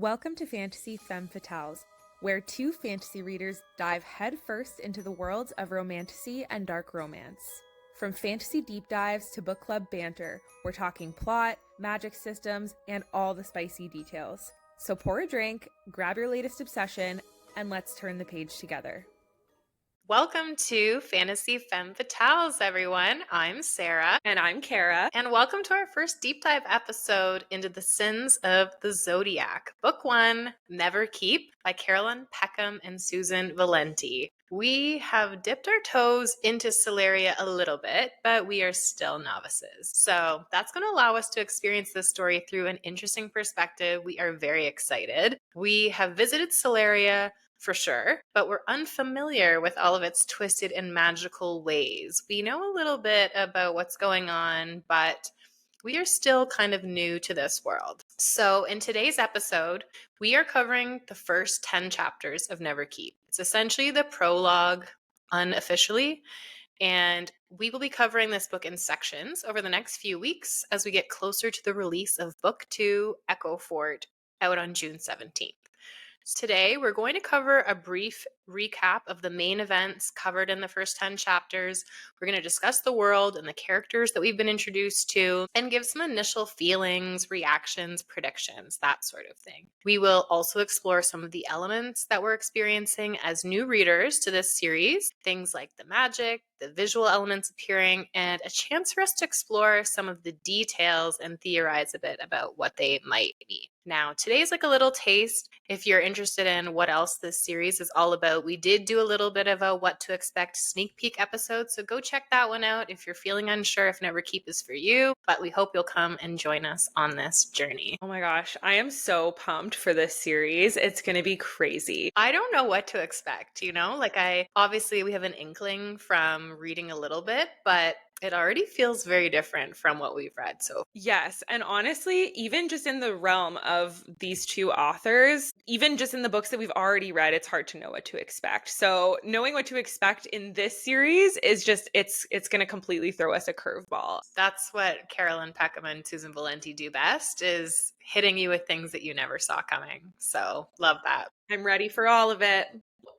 Welcome to Fantasy Femme Fatales, where two fantasy readers dive headfirst into the worlds of romantasy and dark romance. From fantasy deep dives to book club banter, we're talking plot, magic systems, and all the spicy details. So pour a drink, grab your latest obsession, and let's turn the page together. Welcome to Fantasy Femme Fatales, everyone. I'm Sarah. And I'm Kara. And welcome to our first deep dive episode into the sins of the Zodiac. Book 1, Never Keep, by Carolyn Peckham and Susan Valenti. We have dipped our toes into Solaria a little bit, but we are still novices. So that's going to allow us to experience this story through an interesting perspective. We are very excited. We have visited Solaria for sure, but we're unfamiliar with all of its twisted and magical ways. We know a little bit about what's going on, but we are still kind of new to this world. So in today's episode, we are covering the first 10 chapters of Never Keep. It's essentially the prologue unofficially, and we will be covering this book in sections over the next few weeks as we get closer to the release of Book 2, Echo Fort, out on June 17th. Today, we're going to cover a brief recap of the main events covered in the first 10 chapters. We're going to discuss the world and the characters that we've been introduced to and give some initial feelings, reactions, predictions, that sort of thing. We will also explore some of the elements that we're experiencing as new readers to this series, things like the magic, the visual elements appearing, and a chance for us to explore some of the details and theorize a bit about what they might be. Now, today's like a little taste. If you're interested in what else this series is all about, we did do a little bit of a what to expect sneak peek episode, so go check that one out if you're feeling unsure if Never Keep is for you, but we hope you'll come and join us on this journey. Oh my gosh, I am so pumped for this series. It's going to be crazy. I don't know what to expect, we have an inkling from reading a little bit, but it already feels very different from what we've read. So yes. And honestly, even just in the realm of these two authors, even just in the books that we've already read, it's hard to know what to expect. So knowing what to expect in this series is just, it's going to completely throw us a curveball. That's what Carolyn Peckham and Susan Valenti do best, is hitting you with things that you never saw coming. So love that. I'm ready for all of it.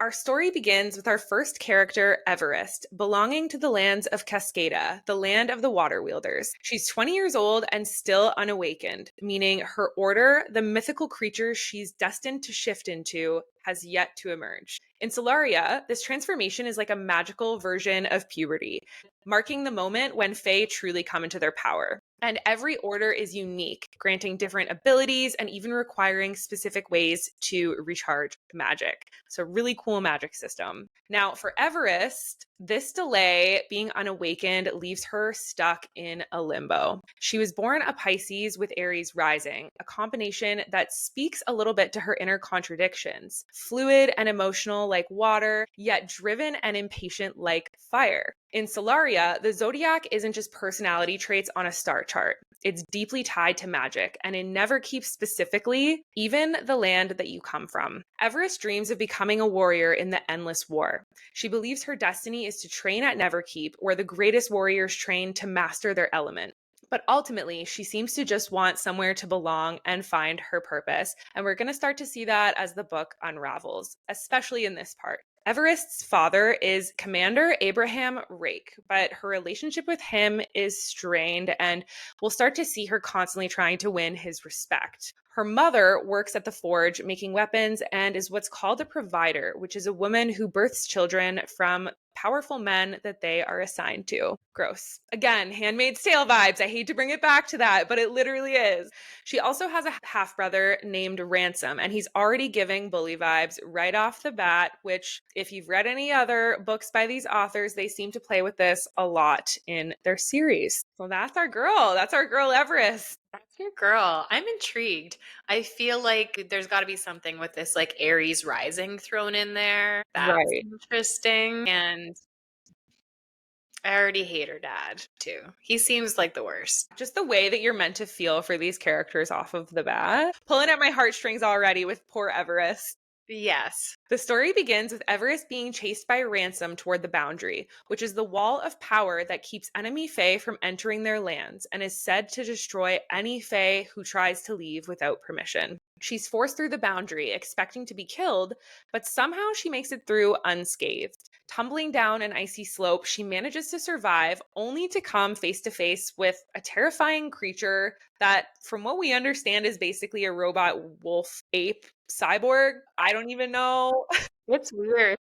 Our story begins with our first character, Everest, belonging to the lands of Cascade, the land of the water wielders. She's 20 years old and still unawakened, meaning her order, the mythical creature she's destined to shift into, has yet to emerge. In Solaria, this transformation is like a magical version of puberty, marking the moment when Fae truly come into their power. And every order is unique, granting different abilities and even requiring specific ways to recharge magic. So really cool magic system. Now for Everest, this delay, being unawakened, leaves her stuck in a limbo. She was born a Pisces with Aries rising, a combination that speaks a little bit to her inner contradictions. Fluid and emotional like water, yet driven and impatient like fire. In Solaria, the Zodiac isn't just personality traits on a star chart. It's deeply tied to magic, and it never keeps specifically, even the land that you come from. Everest dreams of becoming a warrior in the endless war. She believes her destiny is to train at Neverkeep, where the greatest warriors train to master their element. But ultimately, she seems to just want somewhere to belong and find her purpose. And we're going to start to see that as the book unravels, especially in this part. Everest's father is Commander Abraham Rake, but her relationship with him is strained, and we'll start to see her constantly trying to win his respect. Her mother works at the forge making weapons and is what's called a provider, which is a woman who births children from powerful men that they are assigned to. Gross. Again, Handmaid's Tale vibes. I hate to bring it back to that, but it literally is. She also has a half-brother named Ransom, and he's already giving bully vibes right off the bat, which if you've read any other books by these authors, they seem to play with this a lot in their series. So that's our girl. That's our girl Everest. That's your girl. I'm intrigued. I feel like there's got to be something with this like Aries rising thrown in there. That's right. Interesting. And I already hate her dad too. He seems like the worst. Just the way that you're meant to feel for these characters off of the bat. Pulling at my heartstrings already with poor Everest. Yes. The story begins with Everest being chased by Ransom toward the Boundary, which is the wall of power that keeps enemy Fae from entering their lands and is said to destroy any Fae who tries to leave without permission. She's forced through the boundary, expecting to be killed, but somehow she makes it through unscathed. Tumbling down an icy slope, she manages to survive, only to come face to face with a terrifying creature that, from what we understand, is basically a robot wolf ape cyborg. I don't even know. It's weird.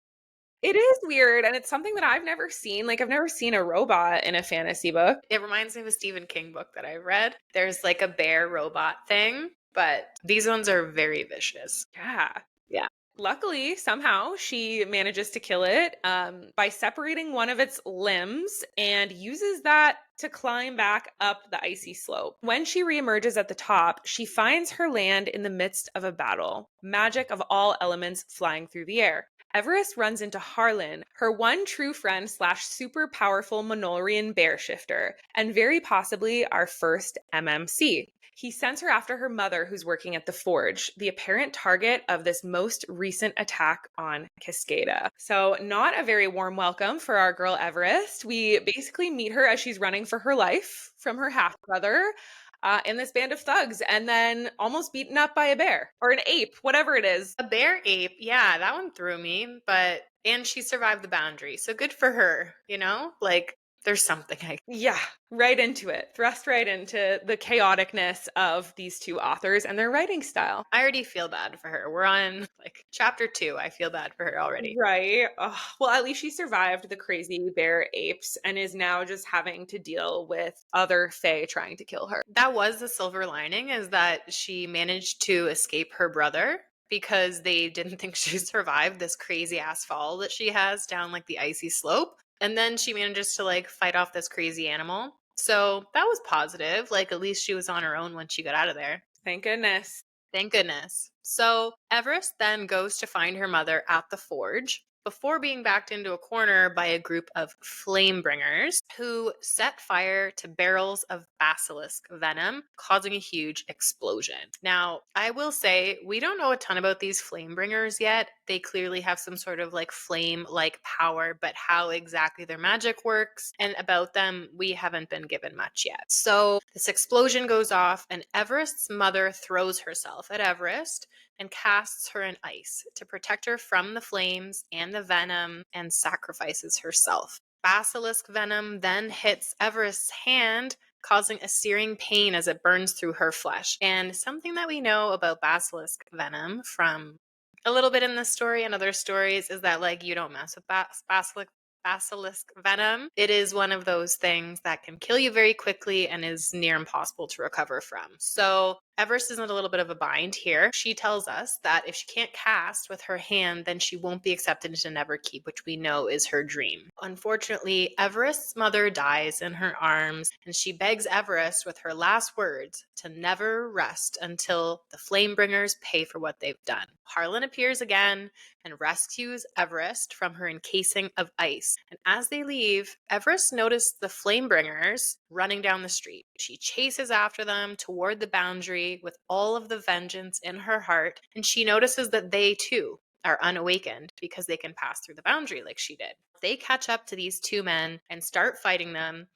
It is weird, and it's something that I've never seen. Like, I've never seen a robot in a fantasy book. It reminds me of a Stephen King book that I read. There's like a bear robot thing, but these ones are very vicious. Yeah. Yeah. Luckily, somehow she manages to kill it by separating one of its limbs and uses that to climb back up the icy slope. When she reemerges at the top, she finds her land in the midst of a battle, magic of all elements flying through the air. Everest runs into Harlan, her one true friend slash super powerful Manolrian bear shifter, and very possibly our first MMC. He sends her after her mother, who's working at the forge, the apparent target of this most recent attack on Cascada. So, not a very warm welcome for our girl Everest. We basically meet her as she's running for her life from her half brother. In this band of thugs, and then almost beaten up by a bear or an ape, whatever it is. A bear ape. Yeah, that one threw me, and she survived the boundary. So good for her, you know? Like, there's something Yeah, right into it. Thrust right into the chaoticness of these two authors and their writing style. I already feel bad for her. We're on like chapter 2. I feel bad for her already. Right. Ugh. Well, at least she survived the crazy bear apes and is now just having to deal with other fae trying to kill her. That was the silver lining, is that she managed to escape her brother because they didn't think she survived this crazy ass fall that she has down like the icy slope. And then she manages to like fight off this crazy animal. So that was positive. Like, at least she was on her own when she got out of there. Thank goodness. Thank goodness. So Everest then goes to find her mother at the forge before being backed into a corner by a group of flamebringers who set fire to barrels of basilisk venom, causing a huge explosion. Now, I will say, we don't know a ton about these flamebringers yet. They clearly have some sort of like flame-like power, but how exactly their magic works and about them, we haven't been given much yet. So this explosion goes off, and Everest's mother throws herself at Everest and casts her in ice to protect her from the flames and the venom, and sacrifices herself. Basilisk venom then hits Everest's hand, causing a searing pain as it burns through her flesh. And something that we know about basilisk venom from a little bit in this story and other stories is that like you don't mess with basilisk venom. It is one of those things that can kill you very quickly and is near impossible to recover from. So Everest is in a little bit of a bind here. She tells us that if she can't cast with her hand, then she won't be accepted into Neverkeep, which we know is her dream. Unfortunately, Everest's mother dies in her arms, and she begs Everest with her last words to never rest until the Flamebringers pay for what they've done. Harlan appears again and rescues Everest from her encasing of ice. And as they leave, Everest noticed the Flamebringers running down the street. She chases after them toward the boundary with all of the vengeance in her heart, and she notices that they too are unawakened because they can pass through the boundary like she did. They catch up to these two men and start fighting them,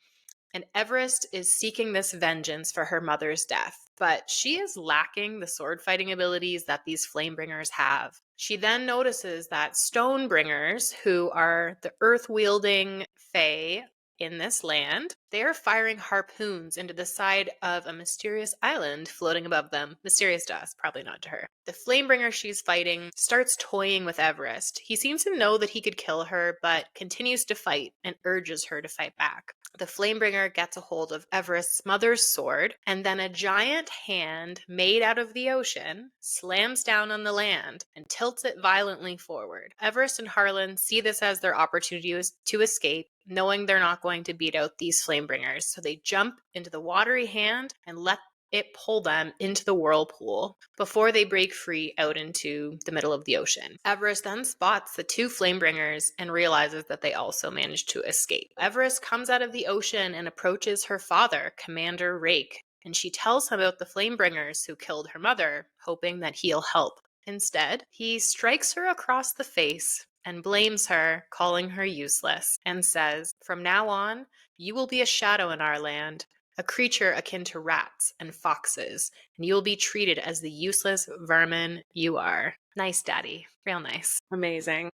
and Everest is seeking this vengeance for her mother's death, but she is lacking the sword fighting abilities that these Flamebringers have. She then notices that Stonebringers, who are the earth-wielding fae in this land, they are firing harpoons into the side of a mysterious island floating above them. Mysterious to us, probably not to her. The Flamebringer she's fighting starts toying with Everest. He seems to know that he could kill her, but continues to fight and urges her to fight back. The Flamebringer gets a hold of Everest's mother's sword, and then a giant hand made out of the ocean slams down on the land and tilts it violently forward. Everest and Harlan see this as their opportunity to escape, knowing they're not going to beat out these Flamebringers. So they jump into the watery hand and let it pull them into the whirlpool before they break free out into the middle of the ocean. Everest then spots the two Flamebringers and realizes that they also managed to escape. Everest comes out of the ocean and approaches her father, Commander Rake, and she tells him about the Flamebringers who killed her mother, hoping that he'll help. Instead, he strikes her across the face and blames her, calling her useless, and says, "From now on, you will be a shadow in our land. a creature akin to rats and foxes, and you'll be treated as the useless vermin you are. Nice, Daddy. Real nice. Amazing.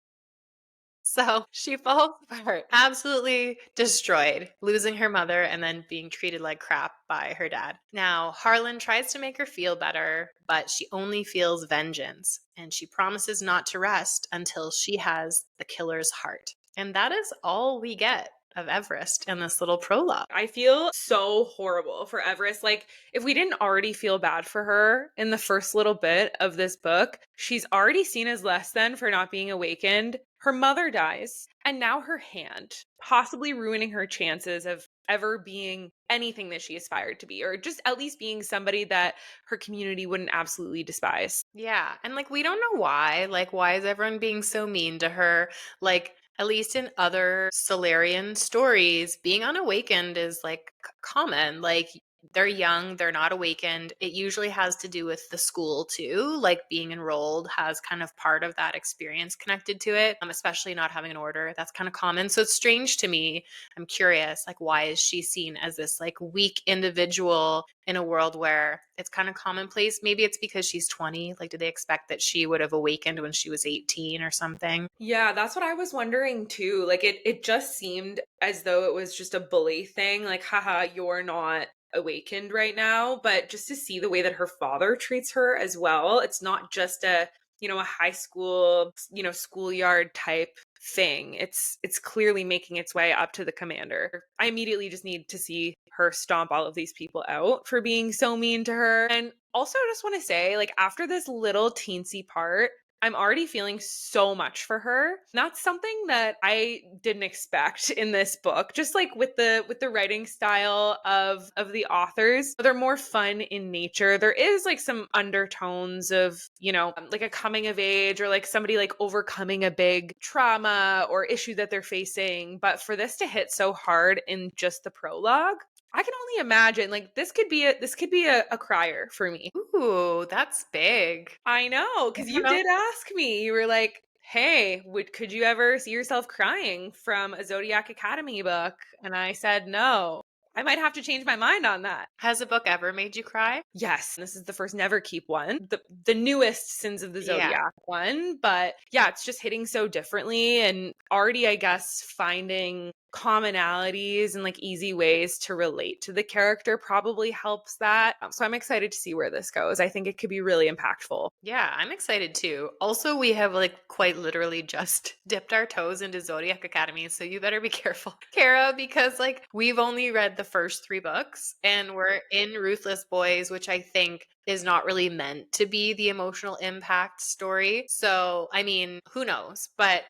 So she falls apart, absolutely destroyed, losing her mother and then being treated like crap by her dad. Now, Harlan tries to make her feel better, but she only feels vengeance, and she promises not to rest until she has the killer's heart. And that is all we get of Everest in this little prologue. I feel so horrible for Everest. Like, if we didn't already feel bad for her in the first little bit of this book, she's already seen as less than for not being awakened. Her mother dies, and now her hand, possibly ruining her chances of ever being anything that she aspired to be, or just at least being somebody that her community wouldn't absolutely despise. Yeah. And like, we don't know why. Like, why is everyone being so mean to her? Like, at least in other Solarian stories, being unawakened is like common. Like, they're young, they're not awakened. It usually has to do with the school too. Like, being enrolled has kind of part of that experience connected to it, especially not having an order. That's kind of common. So it's strange to me. I'm curious, like, why is she seen as this like weak individual in a world where it's kind of commonplace? Maybe it's because she's 20. Like, do they expect that she would have awakened when she was 18 or something? Yeah, that's what I was wondering too. Like it just seemed as though it was just a bully thing, like, haha, you're not awakened right now. But just to see the way that her father treats her as well, it's not just a high school, schoolyard type thing. It's clearly making its way up to the commander. I immediately just need to see her stomp all of these people out for being so mean to her. And also I just want to say, like, after this little teensy part, I'm already feeling so much for her. That's something that I didn't expect in this book. Just like with the writing style of the authors, they're more fun in nature. There is like some undertones of, like a coming of age, or like somebody like overcoming a big trauma or issue that they're facing. But for this to hit so hard in just the prologue, I can only imagine, like, this could be a crier for me. Ooh, that's big. I know, I because don't you know. did ask me. You were like, "Hey, could you ever see yourself crying from a Zodiac Academy book?" And I said, "No." I might have to change my mind on that. Has a book ever made you cry? Yes, this is the first Never Keep one, the newest Sins of the Yeah. Zodiac one, but yeah, it's just hitting so differently, and already, I guess, finding commonalities and like easy ways to relate to the character probably helps that. So I'm excited to see where this goes. I think it could be really impactful. Yeah, I'm excited too. Also, we have like quite literally just dipped our toes into Zodiac Academy, so you better be careful, Kara, because like we've only read the first three books and we're in Ruthless Boys, which I think is not really meant to be the emotional impact story. So, I mean, who knows? But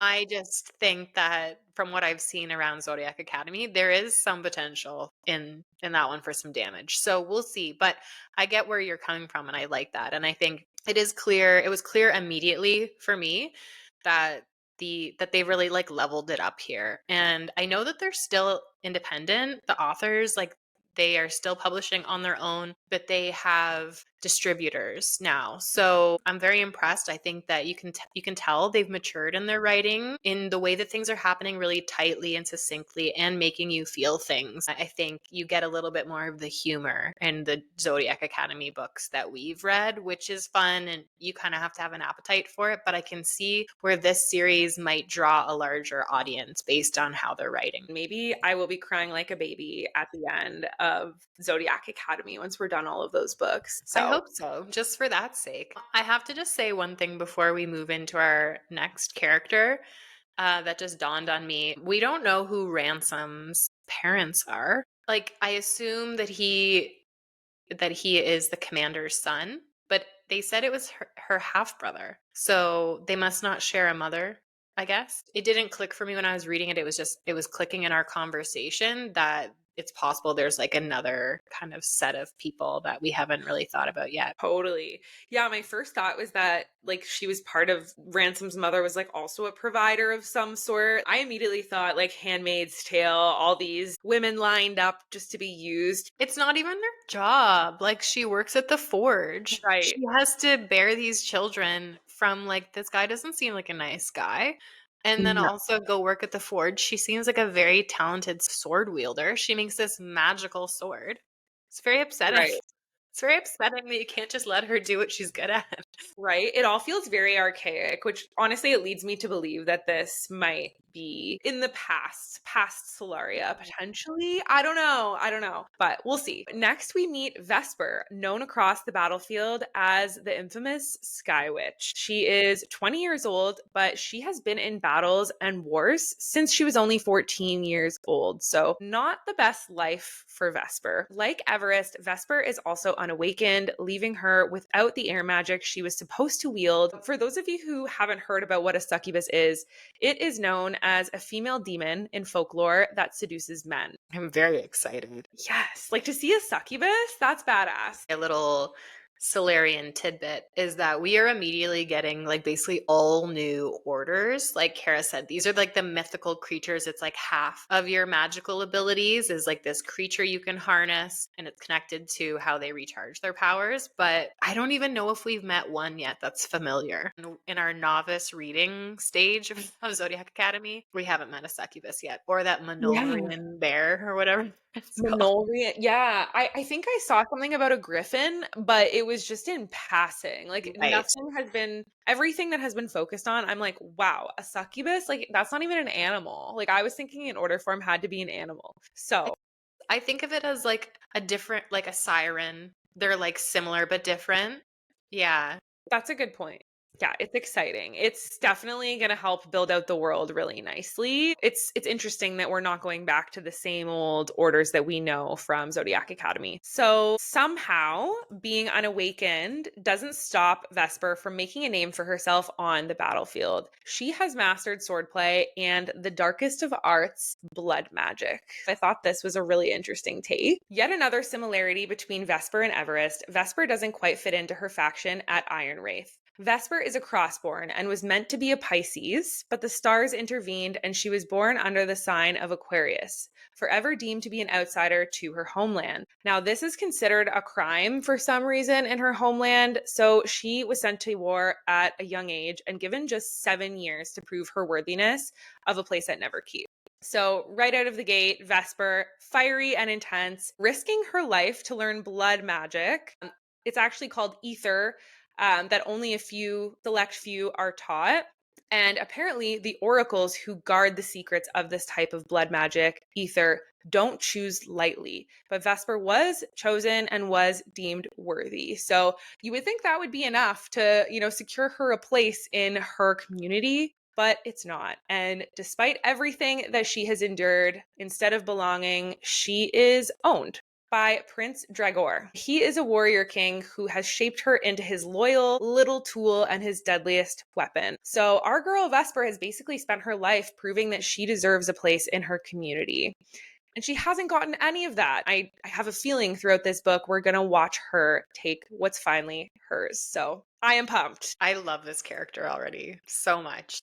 I just think that from what I've seen around Zodiac Academy, there is some potential in that one for some damage. So we'll see. But I get where you're coming from, and I like that. And I think it is clear. It was clear immediately for me that that they really like leveled it up here. And I know that they're still independent. The authors, like, they are still publishing on their own, but they have distributors now. So I'm very impressed. I think that you can tell they've matured in their writing in the way that things are happening really tightly and succinctly and making you feel things. I think you get a little bit more of the humor in the Zodiac Academy books that we've read, which is fun, and you kind of have to have an appetite for it. But I can see where this series might draw a larger audience based on how they're writing. Maybe I will be crying like a baby at the end of Zodiac Academy once we're done all of those books. I So hope so, just for that sake. I have to just say one thing before we move into our next character that just dawned on me. We don't know who Ransom's parents are. Like, I assume that he is the commander's son, but they said it was her half brother. So they must not share a mother, I guess. It didn't click for me when I was reading it. It was clicking in our conversation that it's possible there's like another kind of set of people that we haven't really thought about yet. totally. Yeah, my first thought was that like she was part of Ransom's mother was like also a provider of some sort. I immediately thought like Handmaid's Tale, all these women lined up just to be used. It's not even her job. Like, she works at the forge. Right. She has to bear these children from, like, this guy doesn't seem like a nice guy. and then No. also go work at the forge. She seems like a very talented sword wielder. She makes this magical sword. It's very upsetting. Right. It's very upsetting that you can't just let her do what she's good at. Right? It all feels very archaic, which honestly, it leads me to believe that this might be in the past Solaria, potentially. I don't know. I don't know, but we'll see. Next, we meet Vesper, known across the battlefield as the infamous Sky Witch. She is 20 years old, but she has been in battles and wars since she was only 14 years old. So, not the best life for Vesper. Like Everest, Vesper is also unawakened, leaving her without the air magic she was supposed to wield. For those of you who haven't heard about what a succubus is, it is known as a female demon in folklore that seduces men. I'm very excited. Yes, like to see a succubus, that's badass. A little Solarian tidbit is that we are immediately getting like basically all new orders. Like Kara said, these are like the mythical creatures. It's like half of your magical abilities is like this creature you can harness, and it's connected to how they recharge their powers. But I don't even know if we've met one yet that's familiar. In our novice reading stage of Zodiac Academy, we haven't met a succubus yet, or that Yeah. Manolrian bear or whatever it's called. Manolria. Yeah, I think I saw something about a griffin, but it was just in passing. Like Right. everything that has been focused on, I'm like, wow, a succubus? Like that's not even an animal. Like I was thinking in order form had to be an animal. So I think of it as like a different, like a siren. They're like similar but different. Yeah. that's a good point. Yeah, it's exciting. It's definitely going to help build out the world really nicely. It's interesting that we're not going back to the same old orders that we know from Zodiac Academy. So, somehow, being unawakened doesn't stop Vesper from making a name for herself on the battlefield. She has mastered swordplay and the darkest of arts, blood magic. I thought this was a really interesting take. Yet another similarity between Vesper and Everest. Vesper doesn't quite fit into her faction at Ironwraith. Vesper is a crossborn and was meant to be a Pisces, but the stars intervened and she was born under the sign of Aquarius, forever deemed to be an outsider to her homeland. Now, this is considered a crime for some reason in her homeland, so she was sent to war at a young age and given just 7 years to prove her worthiness of a place at Neverkeep. So, right out of the gate, Vesper, fiery and intense, risking her life to learn blood magic. It's actually called ether, that only a select few are taught. And apparently, the oracles who guard the secrets of this type of blood magic, ether, don't choose lightly. But Vesper was chosen and was deemed worthy. So you would think that would be enough to, secure her a place in her community, but it's not. And despite everything that she has endured, instead of belonging, she is owned by Prince Dragor. He is a warrior king who has shaped her into his loyal little tool and his deadliest weapon. So our girl Vesper has basically spent her life proving that she deserves a place in her community. And she hasn't gotten any of that. I have a feeling throughout this book, we're going to watch her take what's finally hers. So I am pumped. I love this character already so much.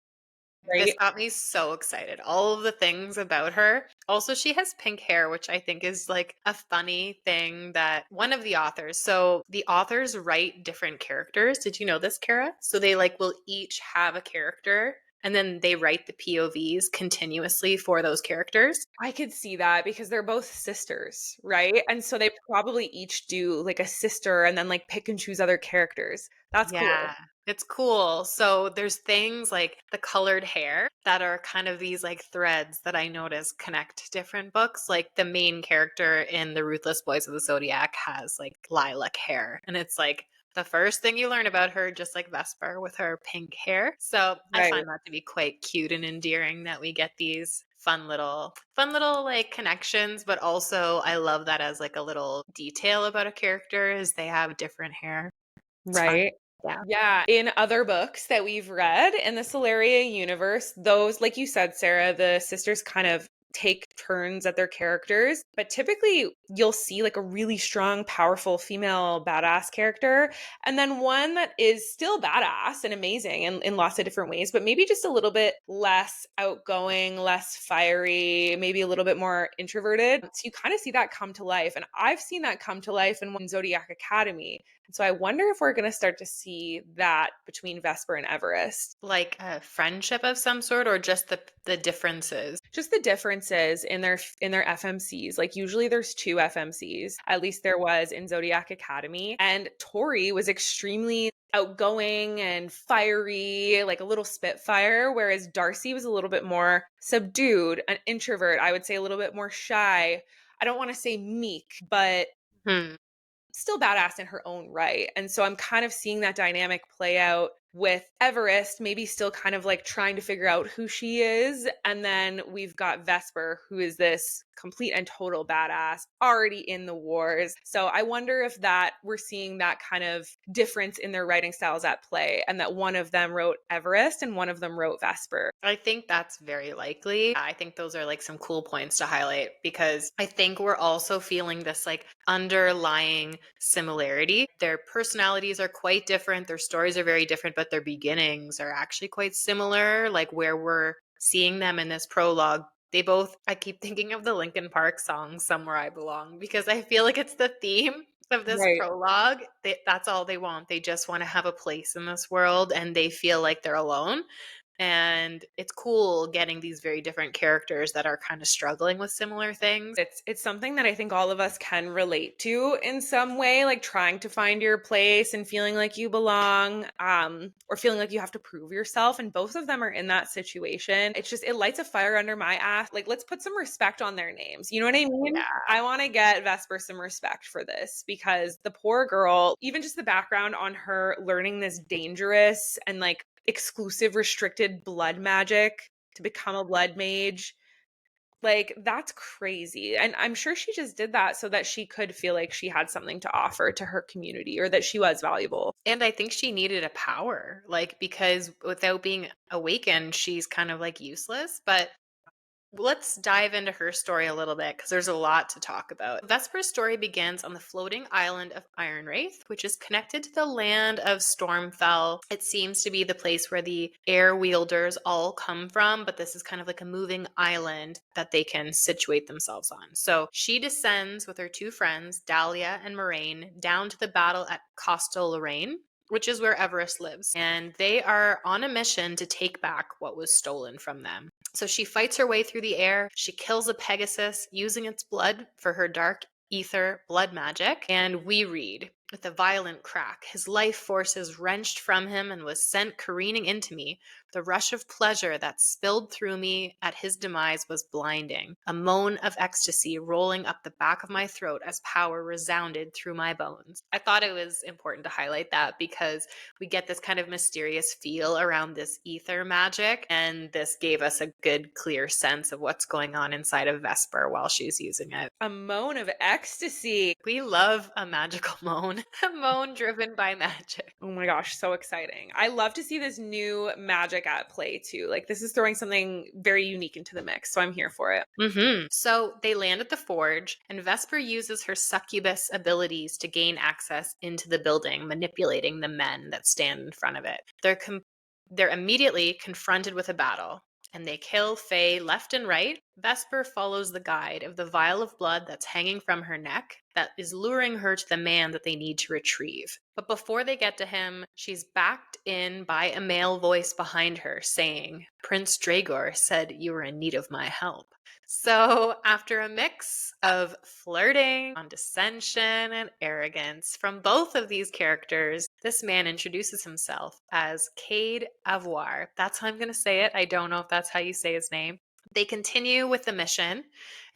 This Right? got me so excited. All of the things about her. Also, she has pink hair, which I think is like a funny thing that one of the authors, so the authors write different characters. Did you know this, Kara? So they like will each have a character and then they write the POVs continuously for those characters. I could see that because they're both sisters, right? And so they probably each do like a sister and then like pick and choose other characters. That's Yeah, cool. it's cool. So there's things like the colored hair that are kind of these like threads that I notice connect different books. Like the main character in The Ruthless Boys of the Zodiac has like lilac hair. And it's like the first thing you learn about her, just like Vesper with her pink hair. So I Right. find that to be quite cute and endearing that we get these fun little like connections, but also I love that as like a little detail about a character is they have different hair. It's fun. Right. Yeah. Yeah. In other books that we've read in the Solaria universe, those, like you said, Sarah, the sisters kind of take turns at their characters, but typically you'll see like a really strong, powerful female badass character, and then one that is still badass and amazing in lots of different ways, but maybe just a little bit less outgoing, less fiery, maybe a little bit more introverted. So you kind of see that come to life. And I've seen that come to life in Zodiac Academy. So I wonder if we're going to start to see that between Vesper and Everest. Like a friendship of some sort, or just the differences? Just the differences in their FMCs. Like usually there's two FMCs. At least there was in Zodiac Academy. And Tori was extremely outgoing and fiery, like a little spitfire, whereas Darcy was a little bit more subdued, an introvert, I would say a little bit more shy. I don't want to say meek, but Hmm. still badass in her own right. And so I'm kind of seeing that dynamic play out with Everest, maybe still kind of like trying to figure out who she is. And then we've got Vesper, who is this complete and total badass, already in the wars. So I wonder if that we're seeing that kind of difference in their writing styles at play, and that one of them wrote Everest and one of them wrote Vesper. I think that's very likely. I think those are like some cool points to highlight, because I think we're also feeling this like underlying similarity. Their personalities are quite different, their stories are very different, but their beginnings are actually quite similar. Like where we're seeing them in this prologue, they both, I keep thinking of the Linkin Park song Somewhere I Belong, because I feel like it's the theme of this Right. prologue. That's all they want. They just want to have a place in this world, and they feel like they're alone. And it's cool getting these very different characters that are kind of struggling with similar things. It's something that I think all of us can relate to in some way, like trying to find your place and feeling like you belong, or feeling like you have to prove yourself. And both of them are in that situation. It's just, it lights a fire under my ass. Like, let's put some respect on their names. You know what I mean? Yeah. I want to get Vesper some respect for this, because the poor girl, even just the background on her learning this dangerous and like exclusive restricted blood magic to become a blood mage, like that's crazy. And I'm sure she just did that so that she could feel like she had something to offer to her community, or that she was valuable. And I think she needed a power, like, because without being awakened, she's kind of like useless. But let's dive into her story a little bit, because there's a lot to talk about. Vesper's story begins on the floating island of Ironwraith, which is connected to the land of Stormfell. It seems to be the place where the air wielders all come from, but this is kind of like a moving island that they can situate themselves on. So she descends with her two friends, Dahlia and Moraine, down to the battle at Castelorain, which is where Everest lives. And they are on a mission to take back what was stolen from them. So she fights her way through the air. She kills a Pegasus using its blood for her dark ether blood magic. And we read, with a violent crack, his life force is wrenched from him and was sent careening into me. The rush of pleasure that spilled through me at his demise was blinding. A moan of ecstasy rolling up the back of my throat as power resounded through my bones. I thought it was important to highlight that, because we get this kind of mysterious feel around this ether magic, and this gave us a good, clear sense of what's going on inside of Vesper while she's using it. A moan of ecstasy. We love a magical moan, a moan driven by magic. Oh my gosh, so exciting. I love to see this new magic at play too. Like this is throwing something very unique into the mix. So I'm here for it. So they land at the forge, and Vesper uses her succubus abilities to gain access into the building, manipulating the men that stand in front of it. They're immediately confronted with a battle, and they kill Faye left and right. Vesper follows the guide of the vial of blood that's hanging from her neck that is luring her to the man that they need to retrieve. But before they get to him, she's backed in by a male voice behind her saying, "Prince Dragor said you were in need of my help." So, after a mix of flirting, condescension, and arrogance from both of these characters, this man introduces himself as Cayde Avoir. That's how I'm going to say it. I don't know if that's how you say his name. They continue with the mission,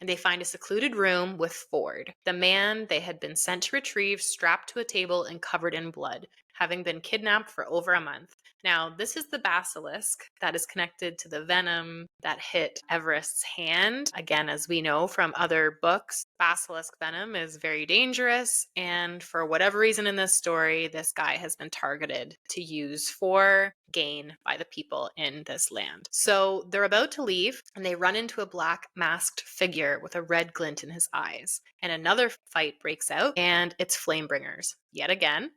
and they find a secluded room with Ford, the man they had been sent to retrieve, strapped to a table and covered in blood, having been kidnapped for over a month. Now, this is the basilisk that is connected to the venom that hit Everest's hand. Again, as we know from other books, basilisk venom is very dangerous, and for whatever reason in this story, this guy has been targeted to use for gain by the people in this land. So they're about to leave, and they run into a black masked figure with a red glint in his eyes. And another fight breaks out, and it's Flamebringers yet again,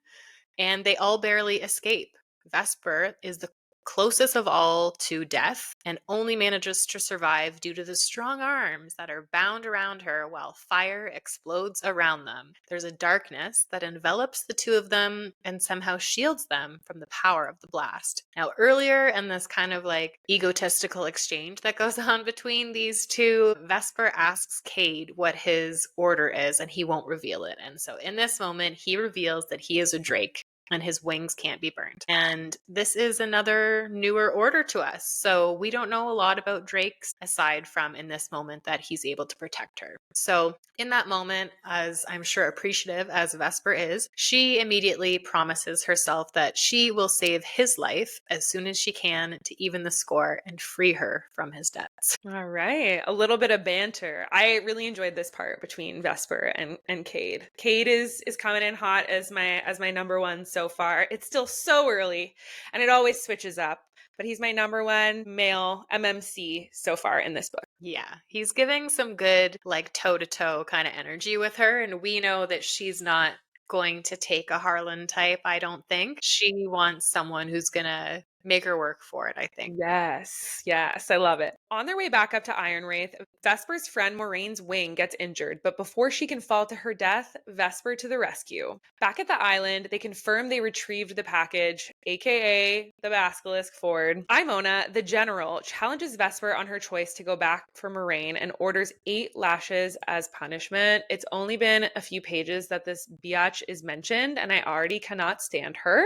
and they all barely escape. Vesper is the closest of all to death, and only manages to survive due to the strong arms that are bound around her while fire explodes around them. There's a darkness that envelops the two of them and somehow shields them from the power of the blast. Now, earlier in this kind of like egotistical exchange that goes on between these two, Vesper asks Cayde what his order is, and he won't reveal it. And so in this moment, he reveals that he is a drake and his wings can't be burned. And this is another newer order to us. So we don't know a lot about drakes aside from in this moment that he's able to protect her. So in that moment, as I'm sure appreciative as Vesper is, she immediately promises herself that she will save his life as soon as she can to even the score and free her from his debts. All right. A little bit of banter. I really enjoyed this part between Vesper and Cayde. Cayde is coming in hot as my number one so far. It's still so early and it always switches up, but he's my number one male MMC so far in this book. Yeah, he's giving some good, like, toe-to-toe kind of energy with her, and we know that she's not going to take a Harlan type, I don't think. She wants someone who's gonna make her work for it, I think. Yes, yes, I love it. On their way back up to Ironwraith, Vesper's friend Moraine's wing gets injured, but before she can fall to her death, Vesper to the rescue. Back at the island, they confirm they retrieved the package, aka the Basilisk Ford. Imona, the general, challenges Vesper on her choice to go back for Moraine and orders 8 lashes as punishment. It's only been a few pages that this biatch is mentioned, and I already cannot stand her.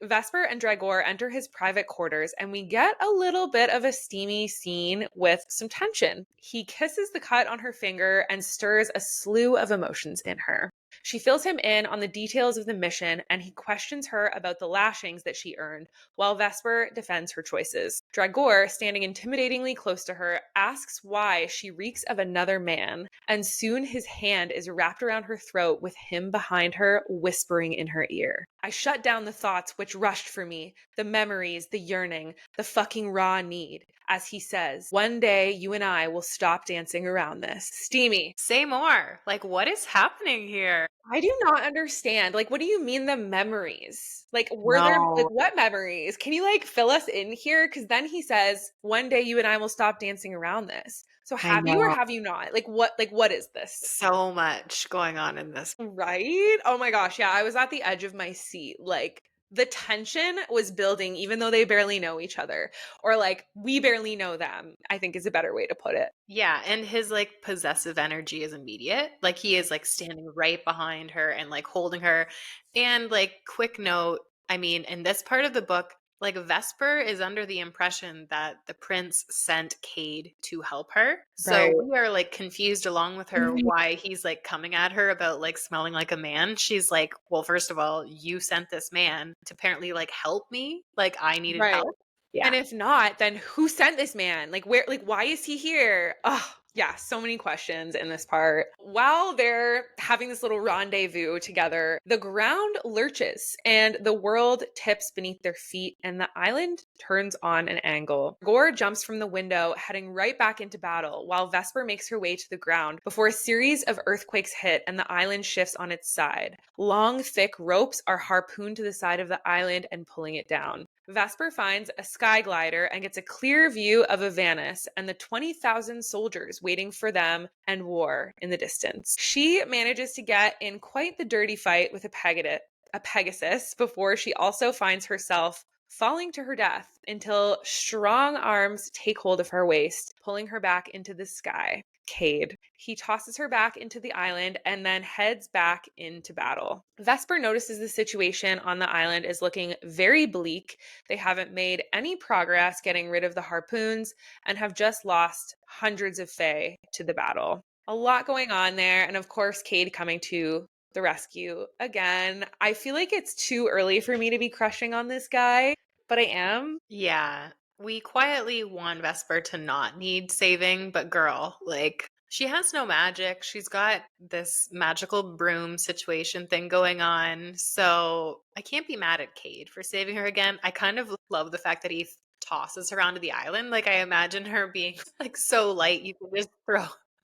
Vesper and Dragor enter his private quarters, and we get a little bit of a steamy scene with some tension. He kisses the cut on her finger and stirs a slew of emotions in her. She fills him in on the details of the mission, and he questions her about the lashings that she earned, while Vesper defends her choices. Dragor, standing intimidatingly close to her, asks why she reeks of another man, and soon his hand is wrapped around her throat with him behind her, whispering in her ear. I shut down the thoughts which rushed for me, the memories, the yearning, the fucking raw need. As he says, one day you and I will stop dancing around this. Steamy. Say more. Like, what is happening here? I do not understand. Like, what do you mean the memories? Like, were there, like, No. what memories? Can you, like, fill us in here? Because then he says, one day you and I will stop dancing around this. So I have you or know. have you not? Like, what is this? So much going on in this. Right? Oh my gosh. Yeah, I was at the edge of my seat. Like, the tension was building, even though they barely know each other. Or, like, we barely know them, I think is a better way to put it. Yeah, and his like possessive energy is immediate. Like he is like standing right behind her and like holding her. And like quick note, I mean, in this part of the book, like Vesper is under the impression that the prince sent Cayde to help her. Right. So we are like confused along with her why he's like coming at her about like smelling like a man. She's like, well, first of all, you sent this man to apparently like help me. Like I needed Right. help. Yeah. And if not, then who sent this man? Like, where, like, why is he here? Oh, yeah, so many questions in this part. While they're having this little rendezvous together, the ground lurches and the world tips beneath their feet, and the island turns on an angle. Gore jumps from the window, heading right back into battle, while Vesper makes her way to the ground before a series of earthquakes hit and the island shifts on its side. Long, thick ropes are harpooned to the side of the island and pulling it down. Vesper finds a sky glider and gets a clear view of Avanus and the 20,000 soldiers waiting for them and war in the distance. She manages to get in quite the dirty fight with a Pegasus before she also finds herself falling to her death until strong arms take hold of her waist, pulling her back into the sky. Cayde. He tosses her back into the island and then heads back into battle. Vesper notices the situation on the island is looking very bleak. They haven't made any progress getting rid of the harpoons and have just lost hundreds of Fae to the battle. A lot going on there, and of course, Cayde coming to the rescue again. I feel like it's too early for me to be crushing on this guy, but I am. Yeah. We quietly want Vesper to not need saving, but girl, like, she has no magic. She's got this magical broom situation thing going on. So I can't be mad at Cayde for saving her again. I kind of love the fact that he tosses her onto the island. Like, I imagine her being like so light you can just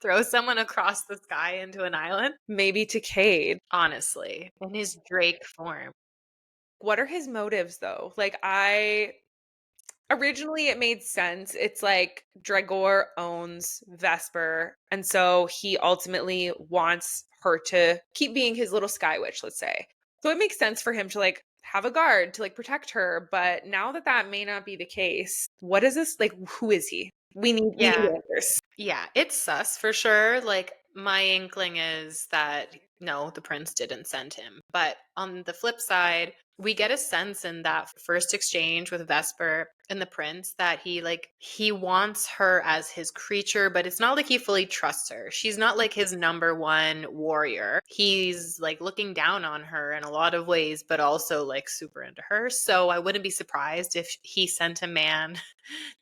throw someone across the sky into an island. Maybe to Cayde. Honestly, in his Drake form. What are his motives though? Like originally it made sense. It's like Dragor owns Vesper, and so he ultimately wants her to keep being his little sky witch, let's say. So it makes sense for him to like have a guard to like protect her, but now that that may not be the case, what is this like who is he? We need Yeah. answers. Yeah, it's sus for sure. Like, my inkling is that no, the prince didn't send him. But on the flip side, we get a sense in that first exchange with Vesper and the prince that he wants her as his creature, but it's not like he fully trusts her. She's not like his number one warrior. He's like looking down on her in a lot of ways, but also like super into her. So I wouldn't be surprised if he sent a man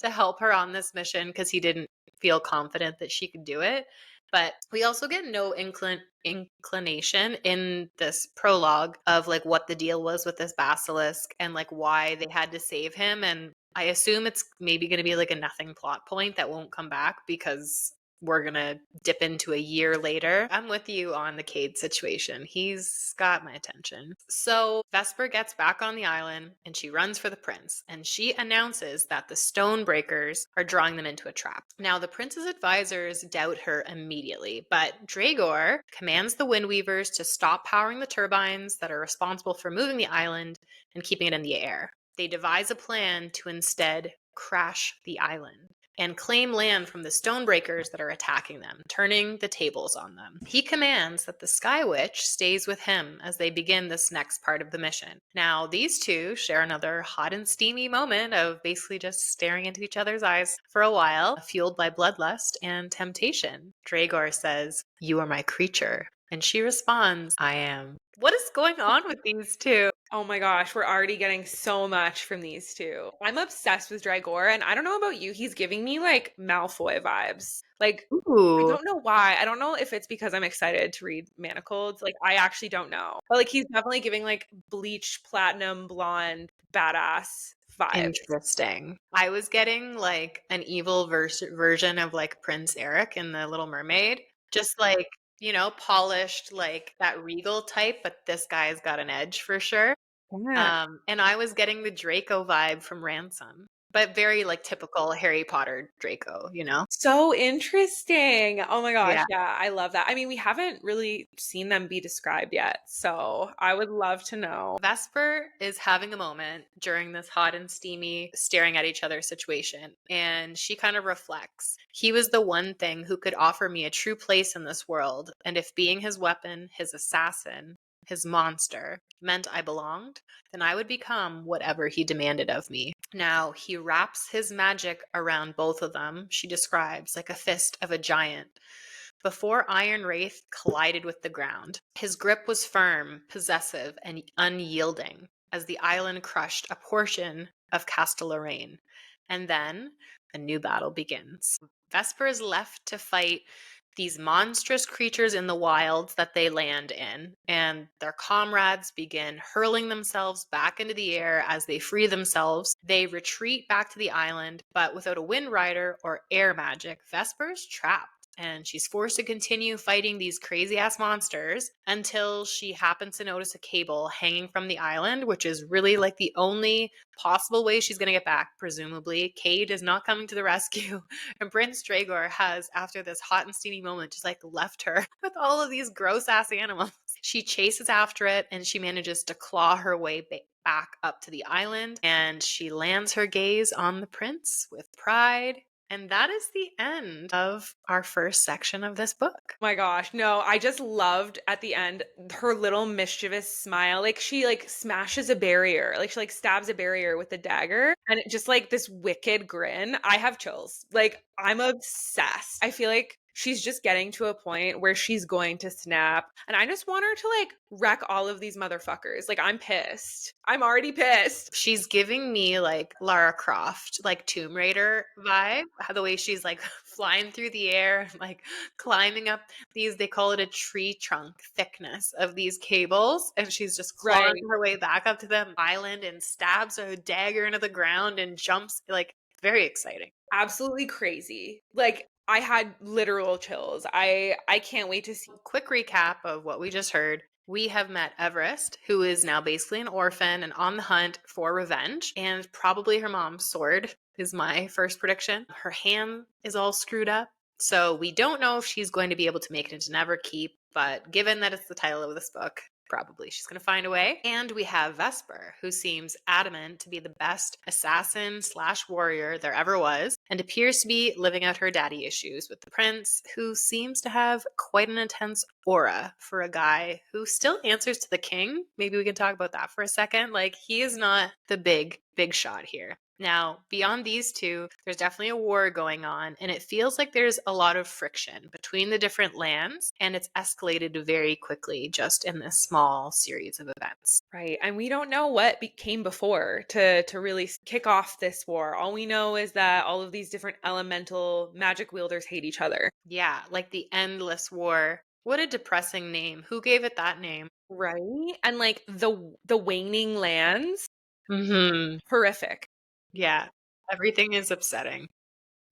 to help her on this mission because he didn't feel confident that she could do it. But we also get no inclination in this prologue of like what the deal was with this basilisk and like why they had to save him. And I assume it's maybe going to be like a nothing plot point that won't come back because we're going to dip into a year later. I'm with you on the Cayde situation. He's got my attention. So Vesper gets back on the island and she runs for the prince, and she announces that the Stonebreakers are drawing them into a trap. Now, the prince's advisors doubt her immediately, but Dragor commands the Windweavers to stop powering the turbines that are responsible for moving the island and keeping it in the air. They devise a plan to instead crash the island and claim land from the Stonebreakers that are attacking them, turning the tables on them. He commands that the Sky Witch stays with him as they begin this next part of the mission. Now, these two share another hot and steamy moment of basically just staring into each other's eyes for a while, fueled by bloodlust and temptation. Dragor says, "You are my creature." And she responds, "I am." What is going on with these two? Oh my gosh, we're already getting so much from these two. I'm obsessed with Dragor, and I don't know about you, he's giving me like Malfoy vibes. Like, I Ooh, don't know why. I don't know if it's because I'm excited to read Manacled. Like, I actually don't know. But like, he's definitely giving like bleached, platinum, blonde, badass vibes. interesting. I was getting like an evil version of like Prince Eric in The Little Mermaid. Just like, polished, like that regal type, but this guy's got an edge for sure. Yeah. And I was getting the Draco vibe from Ransom, but very like typical Harry Potter Draco. So interesting. Oh my gosh. Yeah. Yeah, I love that. I mean, we haven't really seen them be described yet. So I would love to know. Vesper is having a moment during this hot and steamy staring at each other situation, and she kind of reflects. He was the one thing who could offer me a true place in this world, and if being his weapon, his assassin, his monster meant I belonged, then I would become whatever he demanded of me. Now, he wraps his magic around both of them, she describes, like a fist of a giant. Before Ironwraith collided with the ground, his grip was firm, possessive, and unyielding as the island crushed a portion of Castelorain. And then a new battle begins. Vesper is left to fight these monstrous creatures in the wilds that they land in, and their comrades begin hurling themselves back into the air as they free themselves. They retreat back to the island, but without a wind rider or air magic, Vesper's trapped. And she's forced to continue fighting these crazy ass monsters until she happens to notice a cable hanging from the island, which is really like the only possible way she's going to get back, presumably. Cayde is not coming to the rescue. And Prince Dragor has, after this hot and steamy moment, just like left her with all of these gross ass animals. She chases after it and she manages to claw her way back up to the island, and she lands her gaze on the prince with pride. And that is the end of our first section of this book. Oh my gosh. No, I just loved at the end her little mischievous smile. Like she like smashes a barrier. Like she like stabs a barrier with a dagger, and it just like this wicked grin. I have chills. Like I'm obsessed. I feel like she's just getting to a point where she's going to snap, and I just want her to like wreck all of these motherfuckers. Like I'm pissed. I'm already pissed. She's giving me like Lara Croft, like Tomb Raider vibe. The way she's like flying through the air, like climbing up these, they call it a tree trunk thickness of these cables. And she's just clawing Right. her way back up to the island and stabs a dagger into the ground and jumps. Like, very exciting. Absolutely crazy. Like I had literal chills. I can't wait to see. Quick recap of what we just heard. We have met Everest, who is now basically an orphan and on the hunt for revenge, and probably her mom's sword is my first prediction. Her hand is all screwed up, so we don't know if she's going to be able to make it into Neverkeep, but given that it's the title of this book, probably she's going to find a way. And we have Vesper, who seems adamant to be the best assassin slash warrior there ever was, and appears to be living out her daddy issues with the prince, who seems to have quite an intense aura for a guy who still answers to the king. Maybe we can talk about that for a second. Like, he is not the big shot here. Now, beyond these two, there's definitely a war going on, and it feels like there's a lot of friction between the different lands, and it's escalated very quickly just in this small series of events. Right. And we don't know what came before to really kick off this war. All we know is that all of these different elemental magic wielders hate each other. Yeah, like the Endless War. What a depressing name. Who gave it that name? Right. And like the waning lands, Mm-hmm. horrific. Yeah, everything is upsetting.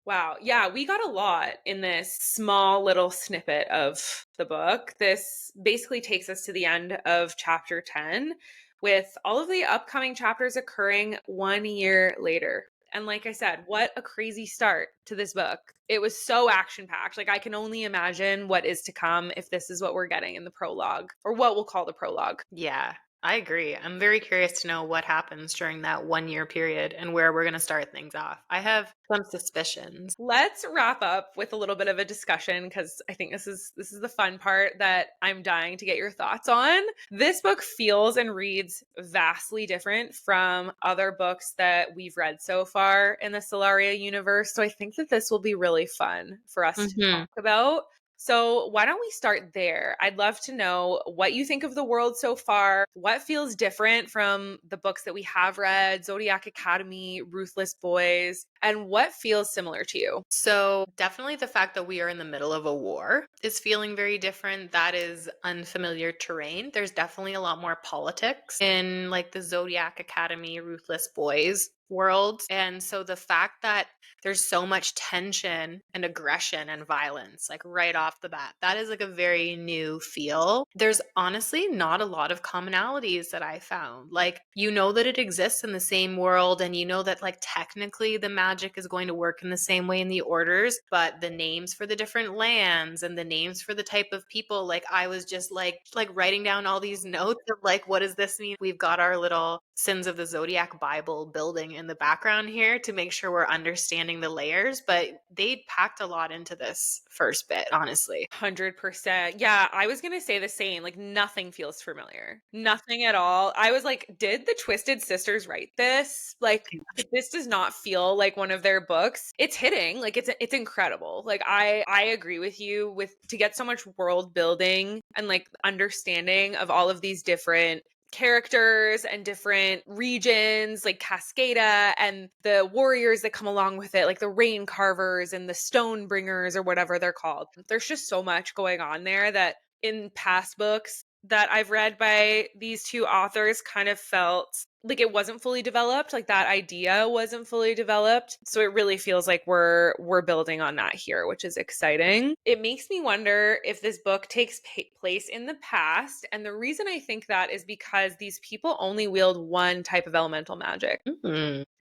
Wow. Yeah, we got a lot in this small little snippet of the book. This basically takes us to the end of chapter 10, with all of the upcoming chapters occurring 1 year later. And like I said, what a crazy start to this book. It was so action packed. Like, I can only imagine what is to come if this is what we're getting in the prologue, or what we'll call the prologue. Yeah, I agree. I'm very curious to know what happens during that 1 year period and where we're going to start things off. I have some suspicions. Let's wrap up with a little bit of a discussion, because I think this is the fun part that I'm dying to get your thoughts on. This book feels and reads vastly different from other books that we've read so far in the Solaria universe. So I think that this will be really fun for us to talk about. So why don't we start there? I'd love to know what you think of the world so far. What feels different from the books that we have read, Zodiac Academy, Ruthless Boys, and what feels similar to you? So, definitely the fact that we are in the middle of a war is feeling very different. That is unfamiliar terrain. There's definitely a lot more politics in like the Zodiac Academy, Ruthless Boys world. And so the fact that there's so much tension and aggression and violence, like right off the bat, that is like a very new feel. There's honestly not a lot of commonalities that I found. Like, you know that it exists in the same world, and you know that like technically the magic is going to work in the same way in the orders, but the names for the different lands and the names for the type of people, like I was just like writing down all these notes of like, what does this mean? We've got our little Sins of the Zodiac Bible building in the background here to make sure we're understanding the layers, but they packed a lot into this first bit, honestly. 100%. Yeah, I was going to say the same. Like, nothing feels familiar. Nothing at all. I was like, did the Twisted Sisters write this? Like, this does not feel like one of their books. It's hitting. Like, it's incredible. Like, I agree with you, with to get so much world building and like understanding of all of these different characters and different regions, like Cascada, and the warriors that come along with it, like the rain carvers and the stone bringers, or whatever they're called. There's just so much going on there that in past books that I've read by these two authors kind of felt like it wasn't fully developed, like that idea wasn't fully developed. So it really feels like we're building on that here, which is exciting. It makes me wonder if this book takes place in the past, and the reason I think that is because these people only wield one type of elemental magic,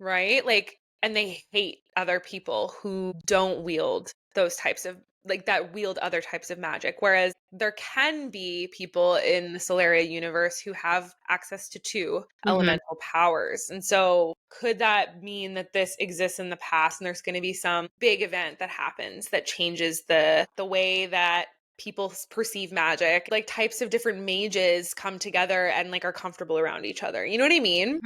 right? Like, and they hate other people who don't wield those types of, like, that wield other types of magic. Whereas there can be people in the Solaria universe who have access to two elemental powers. And so could that mean that this exists in the past, and there's going to be some big event that happens that changes the way that people perceive magic, like types of different mages come together and like are comfortable around each other. You know what I mean?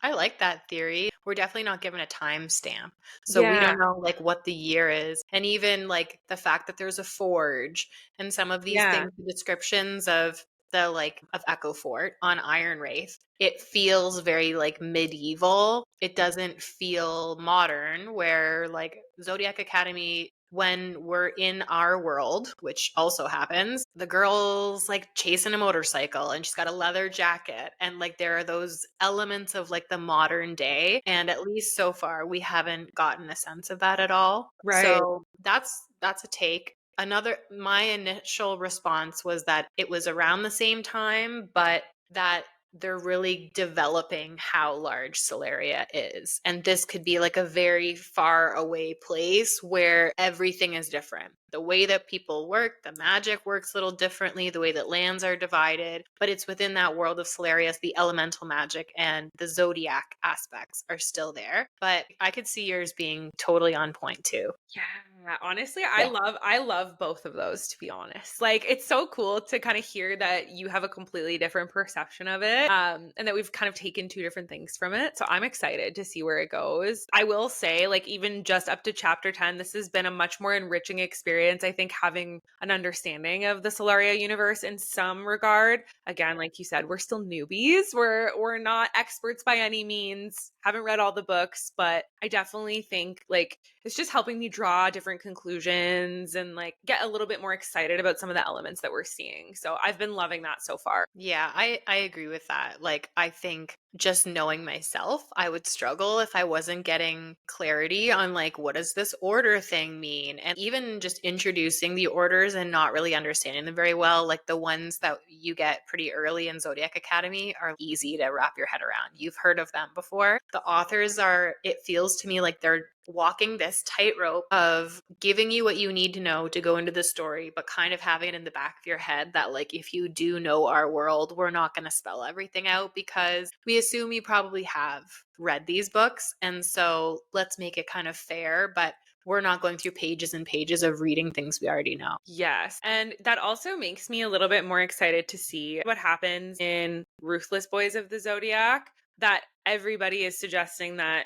I like that theory. We're definitely not given a timestamp. So we don't know like what the year is. And even like the fact that there's a forge and some of these things, the descriptions of the like of Echo Fort on Ironwraith, it feels very like medieval. It doesn't feel modern, where like Zodiac Academy, when we're in our world, which also happens, the girl's like chasing a motorcycle and she's got a leather jacket, and like there are those elements of like the modern day, and at least so far we haven't gotten a sense of that at all. Right. So that's a take. My initial response was that it was around the same time, but that they're really developing how large Solaria is. And this could be like a very far away place where everything is different. The way that people work, the magic works a little differently, the way that lands are divided, but it's within that world of Solaria, the elemental magic and the Zodiac aspects are still there. But I could see yours being totally on point too. Yeah, honestly, I love both of those, to be honest. Like, it's so cool to kind of hear that you have a completely different perception of it, and that we've kind of taken two different things from it. So I'm excited to see where it goes. I will say, like, even just up to chapter 10, this has been a much more enriching experience. I think having an understanding of the Solaria universe in some regard. Again, like you said, we're still newbies. We're not experts by any means. Haven't read all the books, but I definitely think like it's just helping me draw different conclusions and like get a little bit more excited about some of the elements that we're seeing. So I've been loving that so far. Yeah, I agree with that. Like, I think just knowing myself, I would struggle if I wasn't getting clarity on like, what does this order thing mean? And even just introducing the orders and not really understanding them very well, like the ones that you get pretty early in Zodiac Academy are easy to wrap your head around. You've heard of them before. The authors are, it feels to me like they're walking this tightrope of giving you what you need to know to go into the story, but kind of having it in the back of your head that, like, if you do know our world, we're not going to spell everything out because we assume you probably have read these books. And so let's make it kind of fair, but we're not going through pages and pages of reading things we already know. Yes. And that also makes me a little bit more excited to see what happens in Ruthless Boys of the Zodiac. That everybody is suggesting that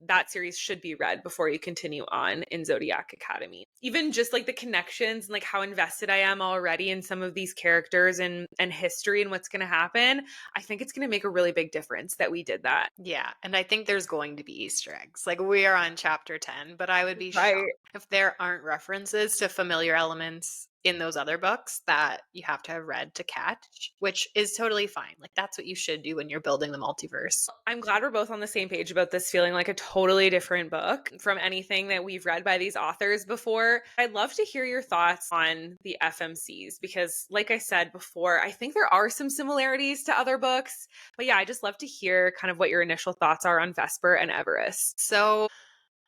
that series should be read before you continue on in Zodiac Academy. Even just like the connections and like how invested I am already in some of these characters and history and what's going to happen, I think it's going to make a really big difference that we did that. Yeah, and I think there's going to be Easter eggs. Like, we are on chapter 10, but I would be Right. shocked if there aren't references to familiar elements in those other books that you have to have read to catch, which is totally fine. Like, that's what you should do when you're building the multiverse. I'm glad we're both on the same page about this feeling like a totally different book from anything that we've read by these authors before. I'd love to hear your thoughts on the FMCs because, like I said before, I think there are some similarities to other books. But yeah, I just love to hear kind of what your initial thoughts are on Vesper and Everest. So,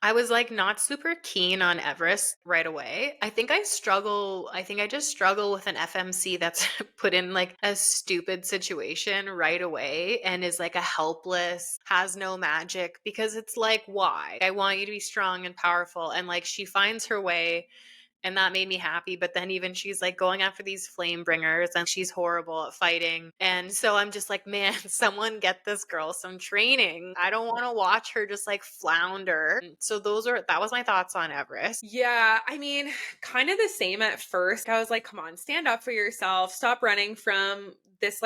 I was like not super keen on Everest right away. I think I just struggle with an FMC that's put in like a stupid situation right away and is like a helpless, has no magic because it's like, why? I want you to be strong and powerful. And like she finds her way and that made me happy. But then even she's like going after these flame bringers and she's horrible at fighting. And so I'm just like, man, someone get this girl some training. I don't want to watch her just like flounder. So that was my thoughts on Everest. Yeah, I mean, kind of the same at first. I was like, come on, stand up for yourself. Stop running from this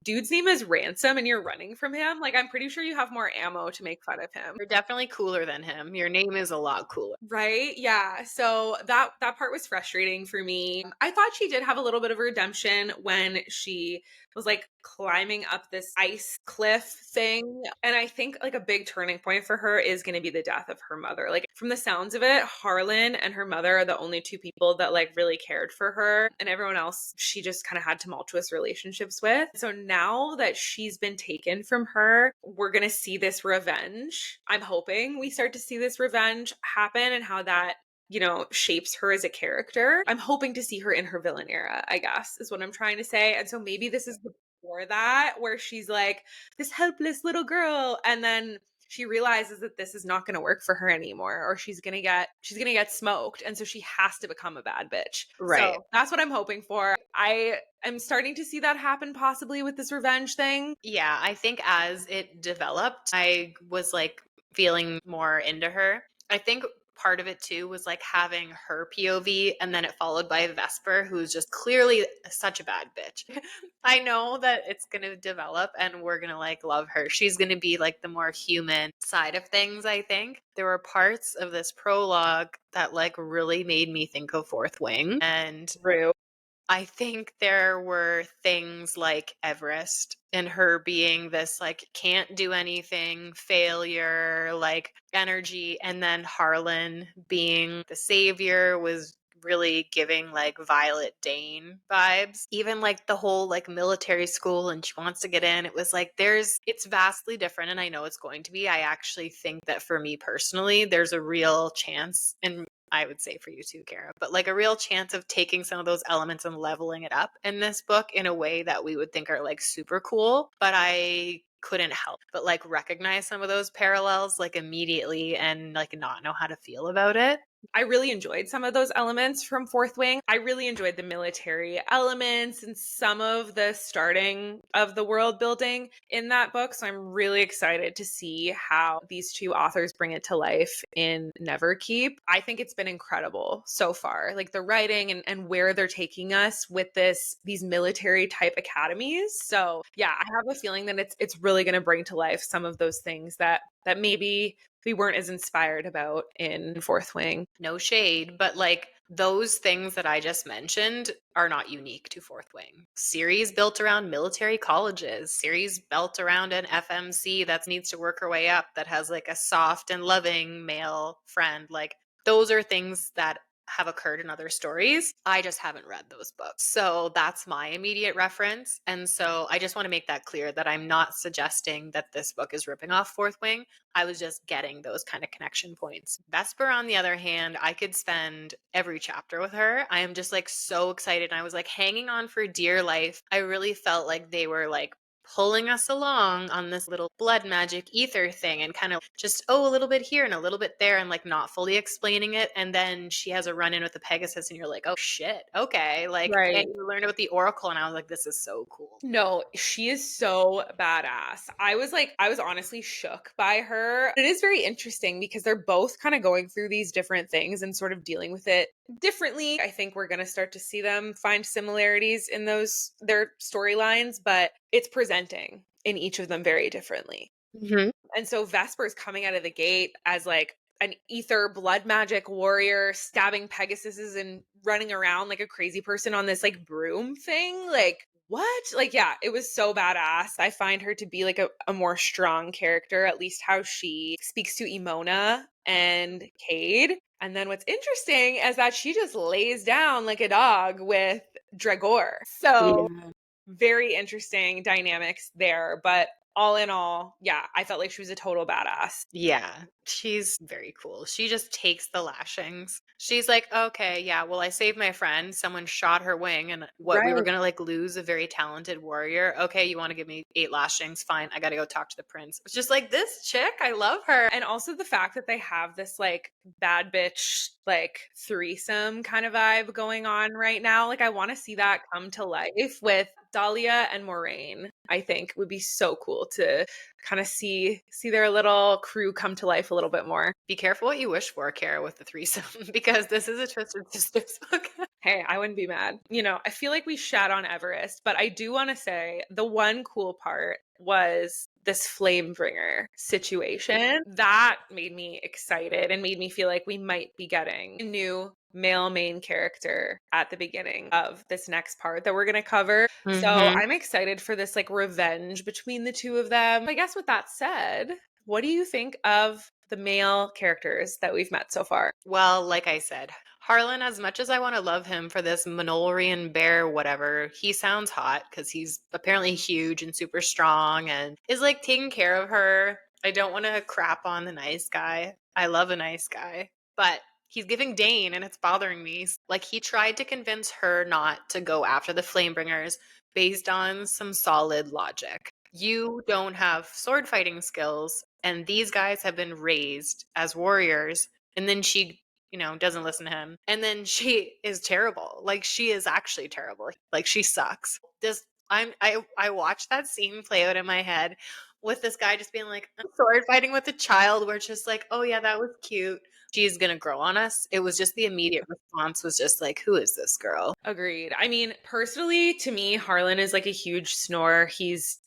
dude's name is Ransom and you're running from him. Like, I'm pretty sure you have more ammo to make fun of him. You're definitely cooler than him. Your name is a lot cooler. Right? Yeah. So that part was frustrating for me. I thought she did have a little bit of redemption when she was like climbing up this ice cliff thing. And I think like a big turning point for her is going to be the death of her mother. Like from the sounds of it, Harlan and her mother are the only two people that like really cared for her, and everyone else she just kind of had tumultuous relationships with. So now that she's been taken from her, we're going to see this revenge. I'm hoping we start to see this revenge happen and how that shapes her as a character. I'm hoping to see her in her villain era, I guess, is what I'm trying to say. And so maybe this is before that, where she's like this helpless little girl, and then she realizes that this is not going to work for her anymore, or she's going to get smoked, and so she has to become a bad bitch. Right. So that's what I'm hoping for. I am starting to see that happen possibly with this revenge thing. Yeah, I think as it developed, I was like feeling more into her. I think part of it too was like having her POV and then it followed by Vesper, who's just clearly such a bad bitch. I know that it's going to develop and we're going to like love her. She's going to be like the more human side of things, I think. There were parts of this prologue that like really made me think of Fourth Wing. And True. I think there were things like Everest and her being this like can't do anything, failure, like energy, and then Harlan being the savior was really giving like Violet Dane vibes. Even like the whole like military school and she wants to get in. It was like it's vastly different, and I know it's going to be. I actually think that for me personally, there's a real chance, and I would say for you too, Kara, but like a real chance of taking some of those elements and leveling it up in this book in a way that we would think are like super cool. But I couldn't help but like recognize some of those parallels like immediately and like not know how to feel about it. I really enjoyed some of those elements from Fourth Wing. I really enjoyed the military elements and some of the starting of the world building in that book. So I'm really excited to see how these two authors bring it to life in Neverkeep. I think it's been incredible so far, like the writing and where they're taking us with these military type academies. So yeah, I have a feeling that it's really going to bring to life some of those things that maybe we weren't as inspired about in Fourth Wing. No shade, but like those things that I just mentioned are not unique to Fourth Wing. Series built around military colleges, series built around an FMC that needs to work her way up, that has like a soft and loving male friend. Like those are things that have occurred in other stories. I just haven't read those books. So that's my immediate reference. And so I just want to make that clear that I'm not suggesting that this book is ripping off Fourth Wing. I was just getting those kind of connection points. Vesper, on the other hand, I could spend every chapter with her. I am just like so excited. And I was like hanging on for dear life. I really felt like they were like pulling us along on this little blood magic ether thing and kind of just, a little bit here and a little bit there and like not fully explaining it. And then she has a run in with the Pegasus and you're like, oh shit, okay. Like, Right. and you learn about the Oracle and I was like, this is so cool. No, she is so badass. I was honestly shook by her. It is very interesting because they're both kind of going through these different things and sort of dealing with it differently. I think we're going to start to see them find similarities in their storylines, but it's presenting in each of them very differently. Mm-hmm. And so Vesper's coming out of the gate as like an ether blood magic warrior stabbing Pegasuses and running around like a crazy person on this like broom thing. Like, what? Like, yeah, it was so badass. I find her to be like a more strong character, at least how she speaks to Emona and Cayde. And then what's interesting is that she just lays down like a dog with Dragor. So very interesting dynamics there. But all in all, yeah, I felt like she was a total badass. Yeah, she's very cool. She just takes the lashings. She's like, okay, yeah, well, I saved my friend. Someone shot her wing, and what we were Right. gonna like lose a very talented warrior. Okay, you want to give me 8 lashings? Fine, I gotta go talk to the prince. It's just like this chick, I love her. And also the fact that they have this like bad bitch, like threesome kind of vibe going on right now. Like, I want to see that come to life with Dahlia and Moraine. I think would be so cool to kind of see their little crew come to life a little bit more. Be careful what you wish for, Kara, with the threesome, because this is a Twisted Sisters book. Hey, I wouldn't be mad. You know, I feel like we shat on Everest, but I do want to say the one cool part was this Flamebringer situation. That made me excited and made me feel like we might be getting a new male main character at the beginning of this next part that we're going to cover. So I'm excited for this like revenge between the two of them. I guess with that said, what do you think of the male characters that we've met so far? Well, like I said, Harlan, as much as I want to love him for this Manolarian bear, whatever, he sounds hot because he's apparently huge and super strong and is like taking care of her. I don't want to crap on the nice guy. I love a nice guy, but he's giving Dane and it's bothering me. Like, he tried to convince her not to go after the Flamebringers based on some solid logic. You don't have sword fighting skills, and these guys have been raised as warriors. And then she, doesn't listen to him. And then she is terrible. Like, she is actually terrible. Like, she sucks. I watched that scene play out in my head with this guy just being like, sword fighting with a child. We're just like, oh yeah, that was cute. She's gonna grow on us. It was just the immediate response was just like, who is this girl? Agreed. I mean, personally, to me, Harlan is like a huge snore. He's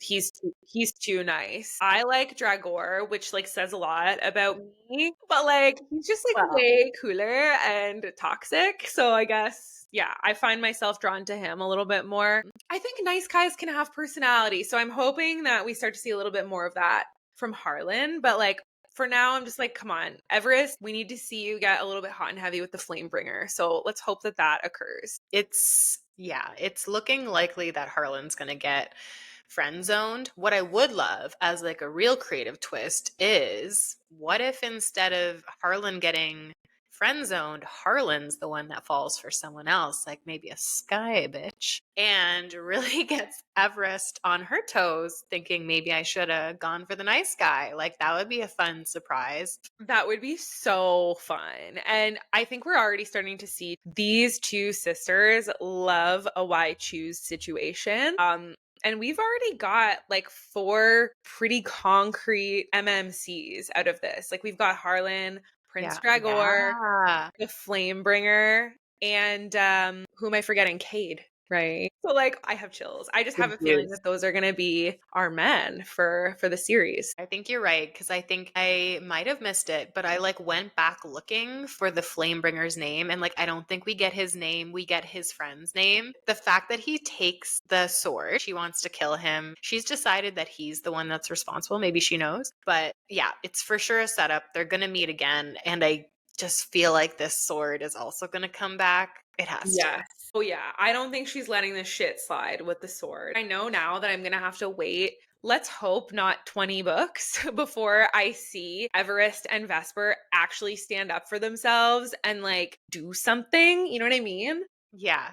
too nice. I like Dragor, which like says a lot about me, but like he's just like Well, way cooler and toxic. So I guess yeah, I find myself drawn to him a little bit more. I think nice guys can have personality, so I'm hoping that we start to see a little bit more of that from Harlan. But like, For now, I'm just like, come on, Everest, we need to see you get a little bit hot and heavy with the Flamebringer. So let's hope that that occurs. It's looking likely that Harlan's going to get friend zoned. What I would love as like a real creative twist is what if instead of Harlan getting friend zoned, Harlan's the one that falls for someone else, like maybe a sky bitch, and really gets Everest on her toes, thinking maybe I should have gone for the nice guy. Like that would be a fun surprise. That would be so fun. And I think we're already starting to see these two sisters love a why choose situation. And we've already got like 4 pretty concrete MMCs out of this. Like we've got Harlan, Prince Yeah. Dragor, Yeah. the Flamebringer, and who am I forgetting? Cayde, right? So like I have chills. I just have a feeling that those are gonna be our men for the series. I think you're right, because I think I might have missed it, but I like went back looking for the Flamebringer's name, and like I don't think we get his name, we get his friend's name. The fact that he takes the sword, she wants to kill him. She's decided that he's the one that's responsible. Maybe she knows. But yeah, it's for sure a setup. They're gonna meet again, and I just feel like this sword is also gonna come back. It has to. Yes. Oh yeah. I don't think she's letting this shit slide with the sword. I know now that I'm gonna have to wait. Let's hope not 20 books before I see Everest and Vesper actually stand up for themselves and like do something. You know what I mean? Yeah.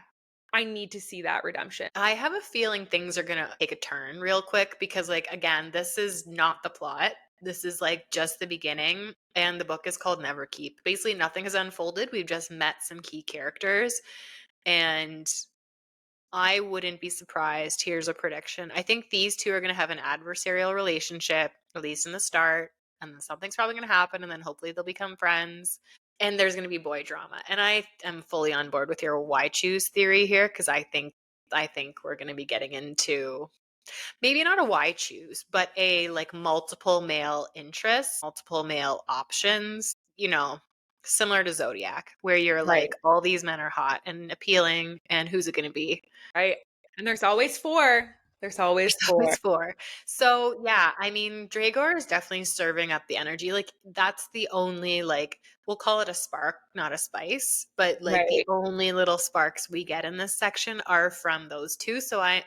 I need to see that redemption. I have a feeling things are going to take a turn real quick because, like, again, this is not the plot. This is like just the beginning. And the book is called Never Keep. Basically, nothing has unfolded. We've just met some key characters. And I wouldn't be surprised. Here's a prediction. I think these two are going to have an adversarial relationship, at least in the start. And then something's probably going to happen. And then hopefully they'll become friends. And there's going to be boy drama. And I am fully on board with your why choose theory here because I think we're going to be getting into maybe not a why choose, but a like multiple male interests, multiple male options, similar to Zodiac, where you're Right. like, all these men are hot and appealing, and who's it going to be? Right. And there's always 4. There's always There's 4. always 4. So yeah, I mean, Dragor is definitely serving up the energy. Like that's the only like we'll call it a spark, not a spice, but like the Right. only little sparks we get in this section are from those two. So I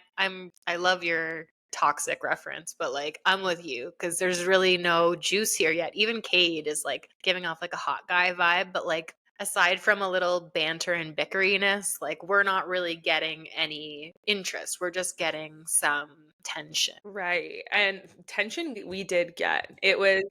love your toxic reference, but like I'm with you because there's really no juice here yet. Even Cade is like giving off like a hot guy vibe, but like aside from a little banter and bickeriness, like we're not really getting any interest. We're just getting some tension. Right. And tension we did get.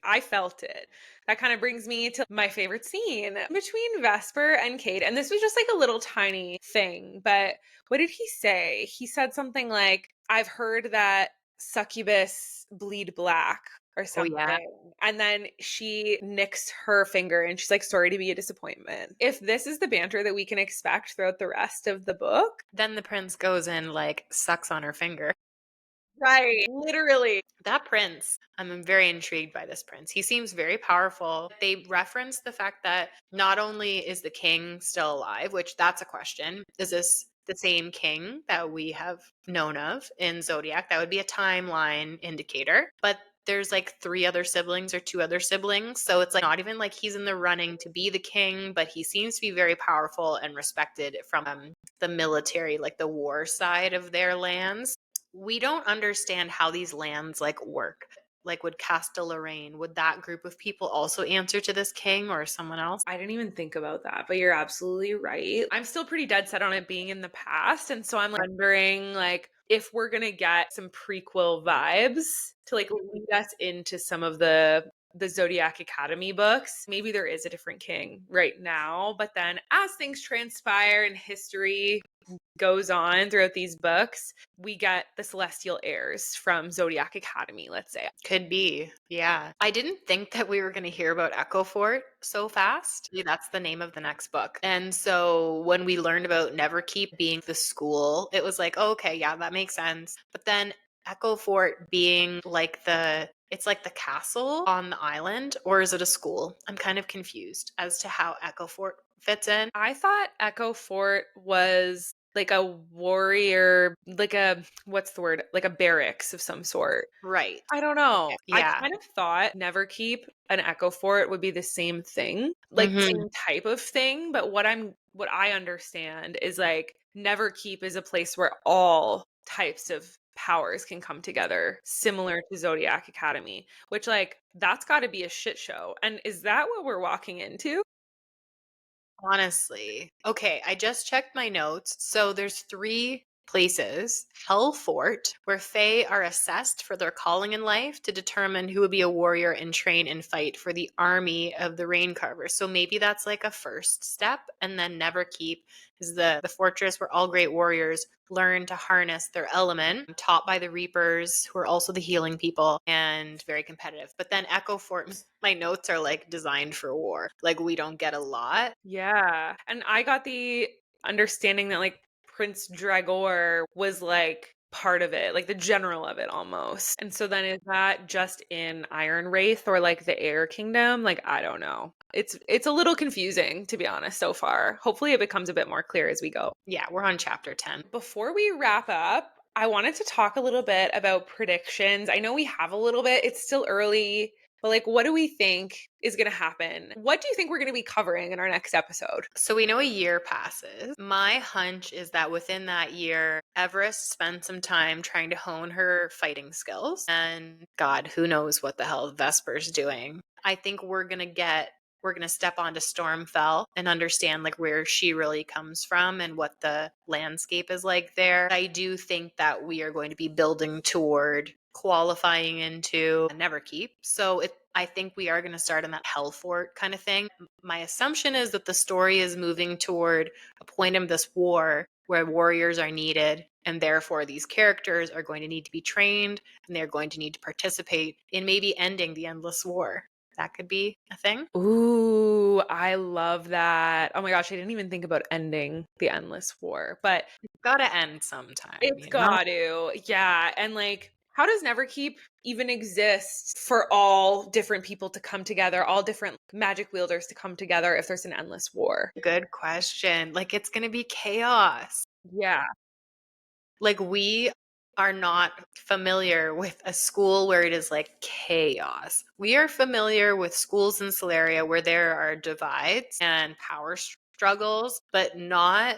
I felt it. That kind of brings me to my favorite scene between Vesper and Cade. And this was just like a little tiny thing. But what did he say? He said something like, I've heard that succubus bleed black or Oh yeah. something. And then she nicks her finger and she's like, sorry to be a disappointment. If this is the banter that we can expect throughout the rest of the book. Then the prince goes and like sucks on her finger. Right. Literally. That prince, I'm very intrigued by this prince. He seems very powerful. They reference the fact that not only is the king still alive, which that's a question. Is this the same king that we have known of in Zodiac? That would be a timeline indicator. But there's like 3 other siblings or 2 other siblings. So it's like not even like he's in the running to be the king, but he seems to be very powerful and respected from the military, like the war side of their lands. We don't understand how these lands like work. Like would Castelorain, would that group of people also answer to this king or someone else? I didn't even think about that, but you're absolutely right. I'm still pretty dead set on it being in the past. And so I'm like wondering like if we're gonna get some prequel vibes to like lead us into some of the Zodiac Academy books. Maybe there is a different king right now, but then as things transpire and history goes on throughout these books, we get the celestial heirs from Zodiac Academy, let's say. Could be. Yeah. I didn't think that we were going to hear about Echo Fort so fast. That's the name of the next book. And so when we learned about Neverkeep being the school, it was like, oh, okay, yeah, that makes sense. But then Echo Fort being like it's like the castle on the island, or is it a school? I'm kind of confused as to how Echo Fort fits in. I thought Echo Fort was like a warrior, like a, what's the word? Like a barracks of some sort. Right. I don't know. Okay. I Yeah. kind of thought Neverkeep and Echo Fort would be the same thing, like the Hmm. same type of thing. But what I understand is like Neverkeep is a place where all types of powers can come together, similar to Zodiac Academy, which like that's got to be a shit show. And is that what we're walking into? Honestly. Okay, I just checked my notes. So there's three places. Hell Fort, where Fae are assessed for their calling in life to determine who would be a warrior and train and fight for the army of the Raincarvers. So maybe that's like a first step. And then Neverkeep is the fortress where all great warriors learn to harness their element, taught by the Reapers, who are also the healing people and very competitive. But then Echo Fort, my notes are like designed for war. Like we don't get a lot. Yeah. And I got the understanding that like Prince Dragor was like part of it, like the general of it almost. And so then is that just in Ironwraith or like the Air Kingdom? Like I don't know. It's a little confusing to be honest so far. Hopefully it becomes a bit more clear as we go. Yeah, we're on chapter 10. Before we wrap up, I wanted to talk a little bit about predictions. I know we have a little bit. It's still early. But like, what do we think is going to happen? What do you think we're going to be covering in our next episode? So we know a year passes. My hunch is that within that year, Everest spent some time trying to hone her fighting skills. And God, who knows what the hell Vesper's doing. I think we're gonna step onto Stormfell and understand like where she really comes from and what the landscape is like there. I do think that we are going to be building toward qualifying into Neverkeep. So I think we are going to start on that Hellfort kind of thing. My assumption is that the story is moving toward a point of this war where warriors are needed, and therefore these characters are going to need to be trained and they're going to need to participate in maybe ending the endless war. That could be a thing. Ooh, I love that. Oh my gosh, I didn't even think about ending the endless war, but It's got to end sometime, it's you know? got to. Yeah. And like, how does Neverkeep even exist for all different people to come together, all different magic wielders to come together if there's an endless war? Good question. Like, it's going to be chaos. Yeah. Like, we are not familiar with a school where it is like chaos. We are familiar with schools in Solaria where there are divides and power struggles, but not.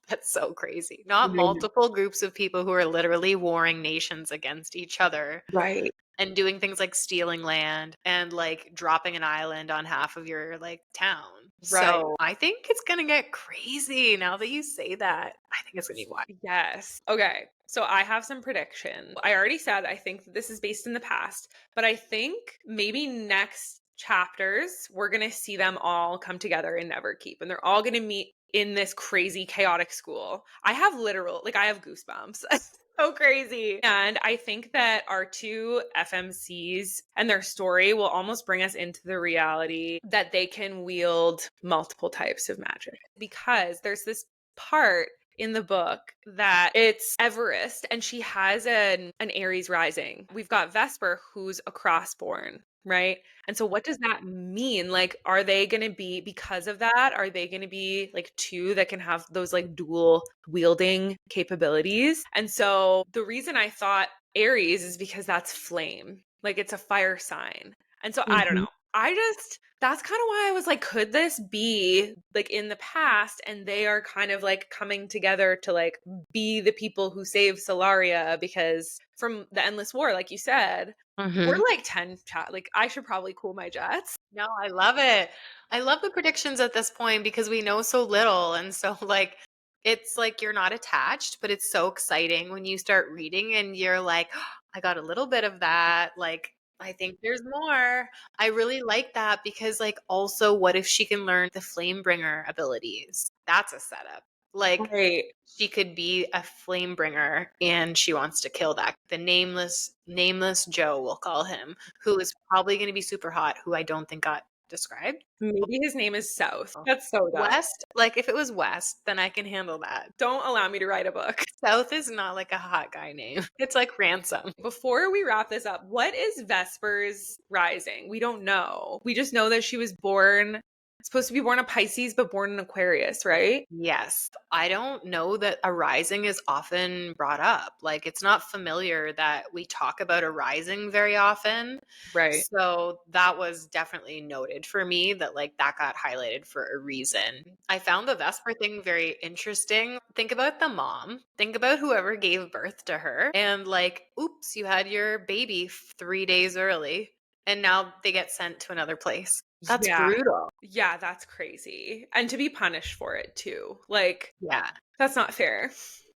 That's so crazy. Not multiple groups of people who are literally warring nations against each other Right. and doing things like stealing land and like dropping an island on half of your like town. Right. So I think it's gonna get crazy now that you say that. I think it's gonna be wild. Yes. Okay. So I have some predictions. I already said I think that this is based in the past, but I think maybe next chapters we're going to see them all come together in Neverkeep and they're all going to meet in this crazy chaotic school. I have literal like I have goosebumps. So crazy. And I think that our two FMCs and their story will almost bring us into the reality that they can wield multiple types of magic because there's this part in the book that it's Everest and she has an Aries rising. We've got Vesper who's a crossborn, right? And so what does that mean? Like are they going to be because of that? Are they going to be like two that can have those like dual wielding capabilities? And so the reason I thought Aries is because that's flame. Like it's a fire sign. And so I don't Mhm. know. That's kind of why I was like, could this be like in the past and they are kind of like coming together to like be the people who save Solaria because from the endless war, like you said, we're Mhm. like 10 chat. Like I should probably cool my jets. No, I love it. I love the predictions at this point because we know so little. And so, like, it's like you're not attached, but it's so exciting when you start reading and you're like, "Oh, I got a little bit of that. Like, I think there's more. I really like that because, like, also, what if she can learn the Flamebringer abilities? That's a setup. Like, Right. she could be a Flamebringer and she wants to kill that. The nameless Joe, we'll call him, who is probably going to be super hot, who I don't think got described. Maybe his name is South. That's so dumb. West, like if it was West, then I can handle that. Don't allow me to write a book. South is not like a hot guy name. It's like Ransom. Before we wrap this up, what is Vesper's rising? We don't know. We just know that she was born supposed to be born a Pisces, but born in Aquarius, right? Yes. I don't know that a rising is often brought up. Like, it's not familiar that we talk about a rising very often. Right. So that was definitely noted for me that, like, that got highlighted for a reason. I found the Vesper thing very interesting. Think about the mom. Think about whoever gave birth to her. And, like, oops, you had your baby 3 days early. And now they get sent to another place. That's Yeah. brutal. Yeah, that's crazy. And to be punished for it too. Like, Yeah. that's not fair.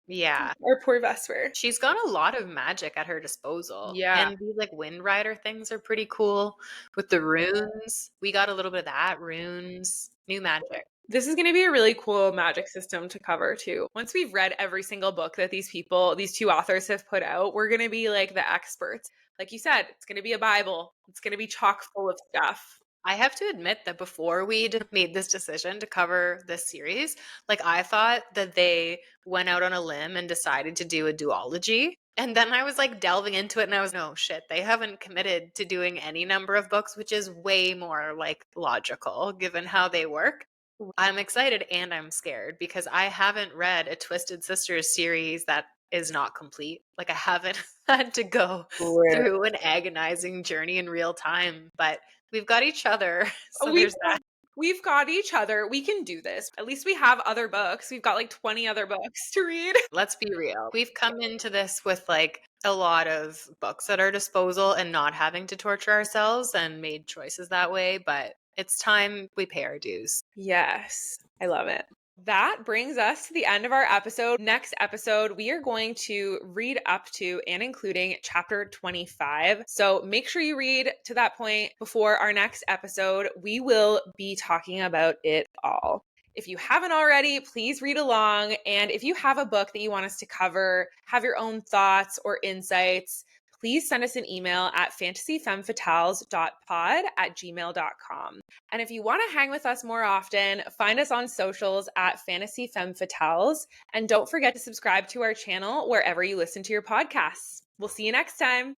Yeah. Our poor Vesper. She's got a lot of magic at her disposal. Yeah. And these like Wind Rider things are pretty cool with the runes. We got a little bit of that. Runes, new magic. This is going to be a really cool magic system to cover too. Once we've read every single book that these two authors have put out, we're going to be like the experts. Like you said, it's going to be a Bible. It's going to be chock full of stuff. I have to admit that before we'd made this decision to cover this series, like I thought that they went out on a limb and decided to do a duology. And then I was like delving into it and I was, no shit, they haven't committed to doing any number of books, which is way more like logical given how they work. I'm excited and I'm scared because I haven't read a Twisted Sisters series that is not complete. Like I haven't had to go through an agonizing journey in real time, but we've got each other. So there's that. We've got each other. We can do this. At least we have other books. We've got like 20 other books to read. Let's be real. We've come into this with like a lot of books at our disposal and not having to torture ourselves and made choices that way, but it's time we pay our dues. Yes, I love it. That brings us to the end of our episode. Next episode, we are going to read up to and including chapter 25. So make sure you read to that point before our next episode. We will be talking about it all. If you haven't already, please read along. And if you have a book that you want us to cover, have your own thoughts or insights, please send us an email at fantasyfemmefatales.pod@gmail.com. And if you want to hang with us more often, find us on socials at Fantasy Femme Fatales. And don't forget to subscribe to our channel wherever you listen to your podcasts. We'll see you next time.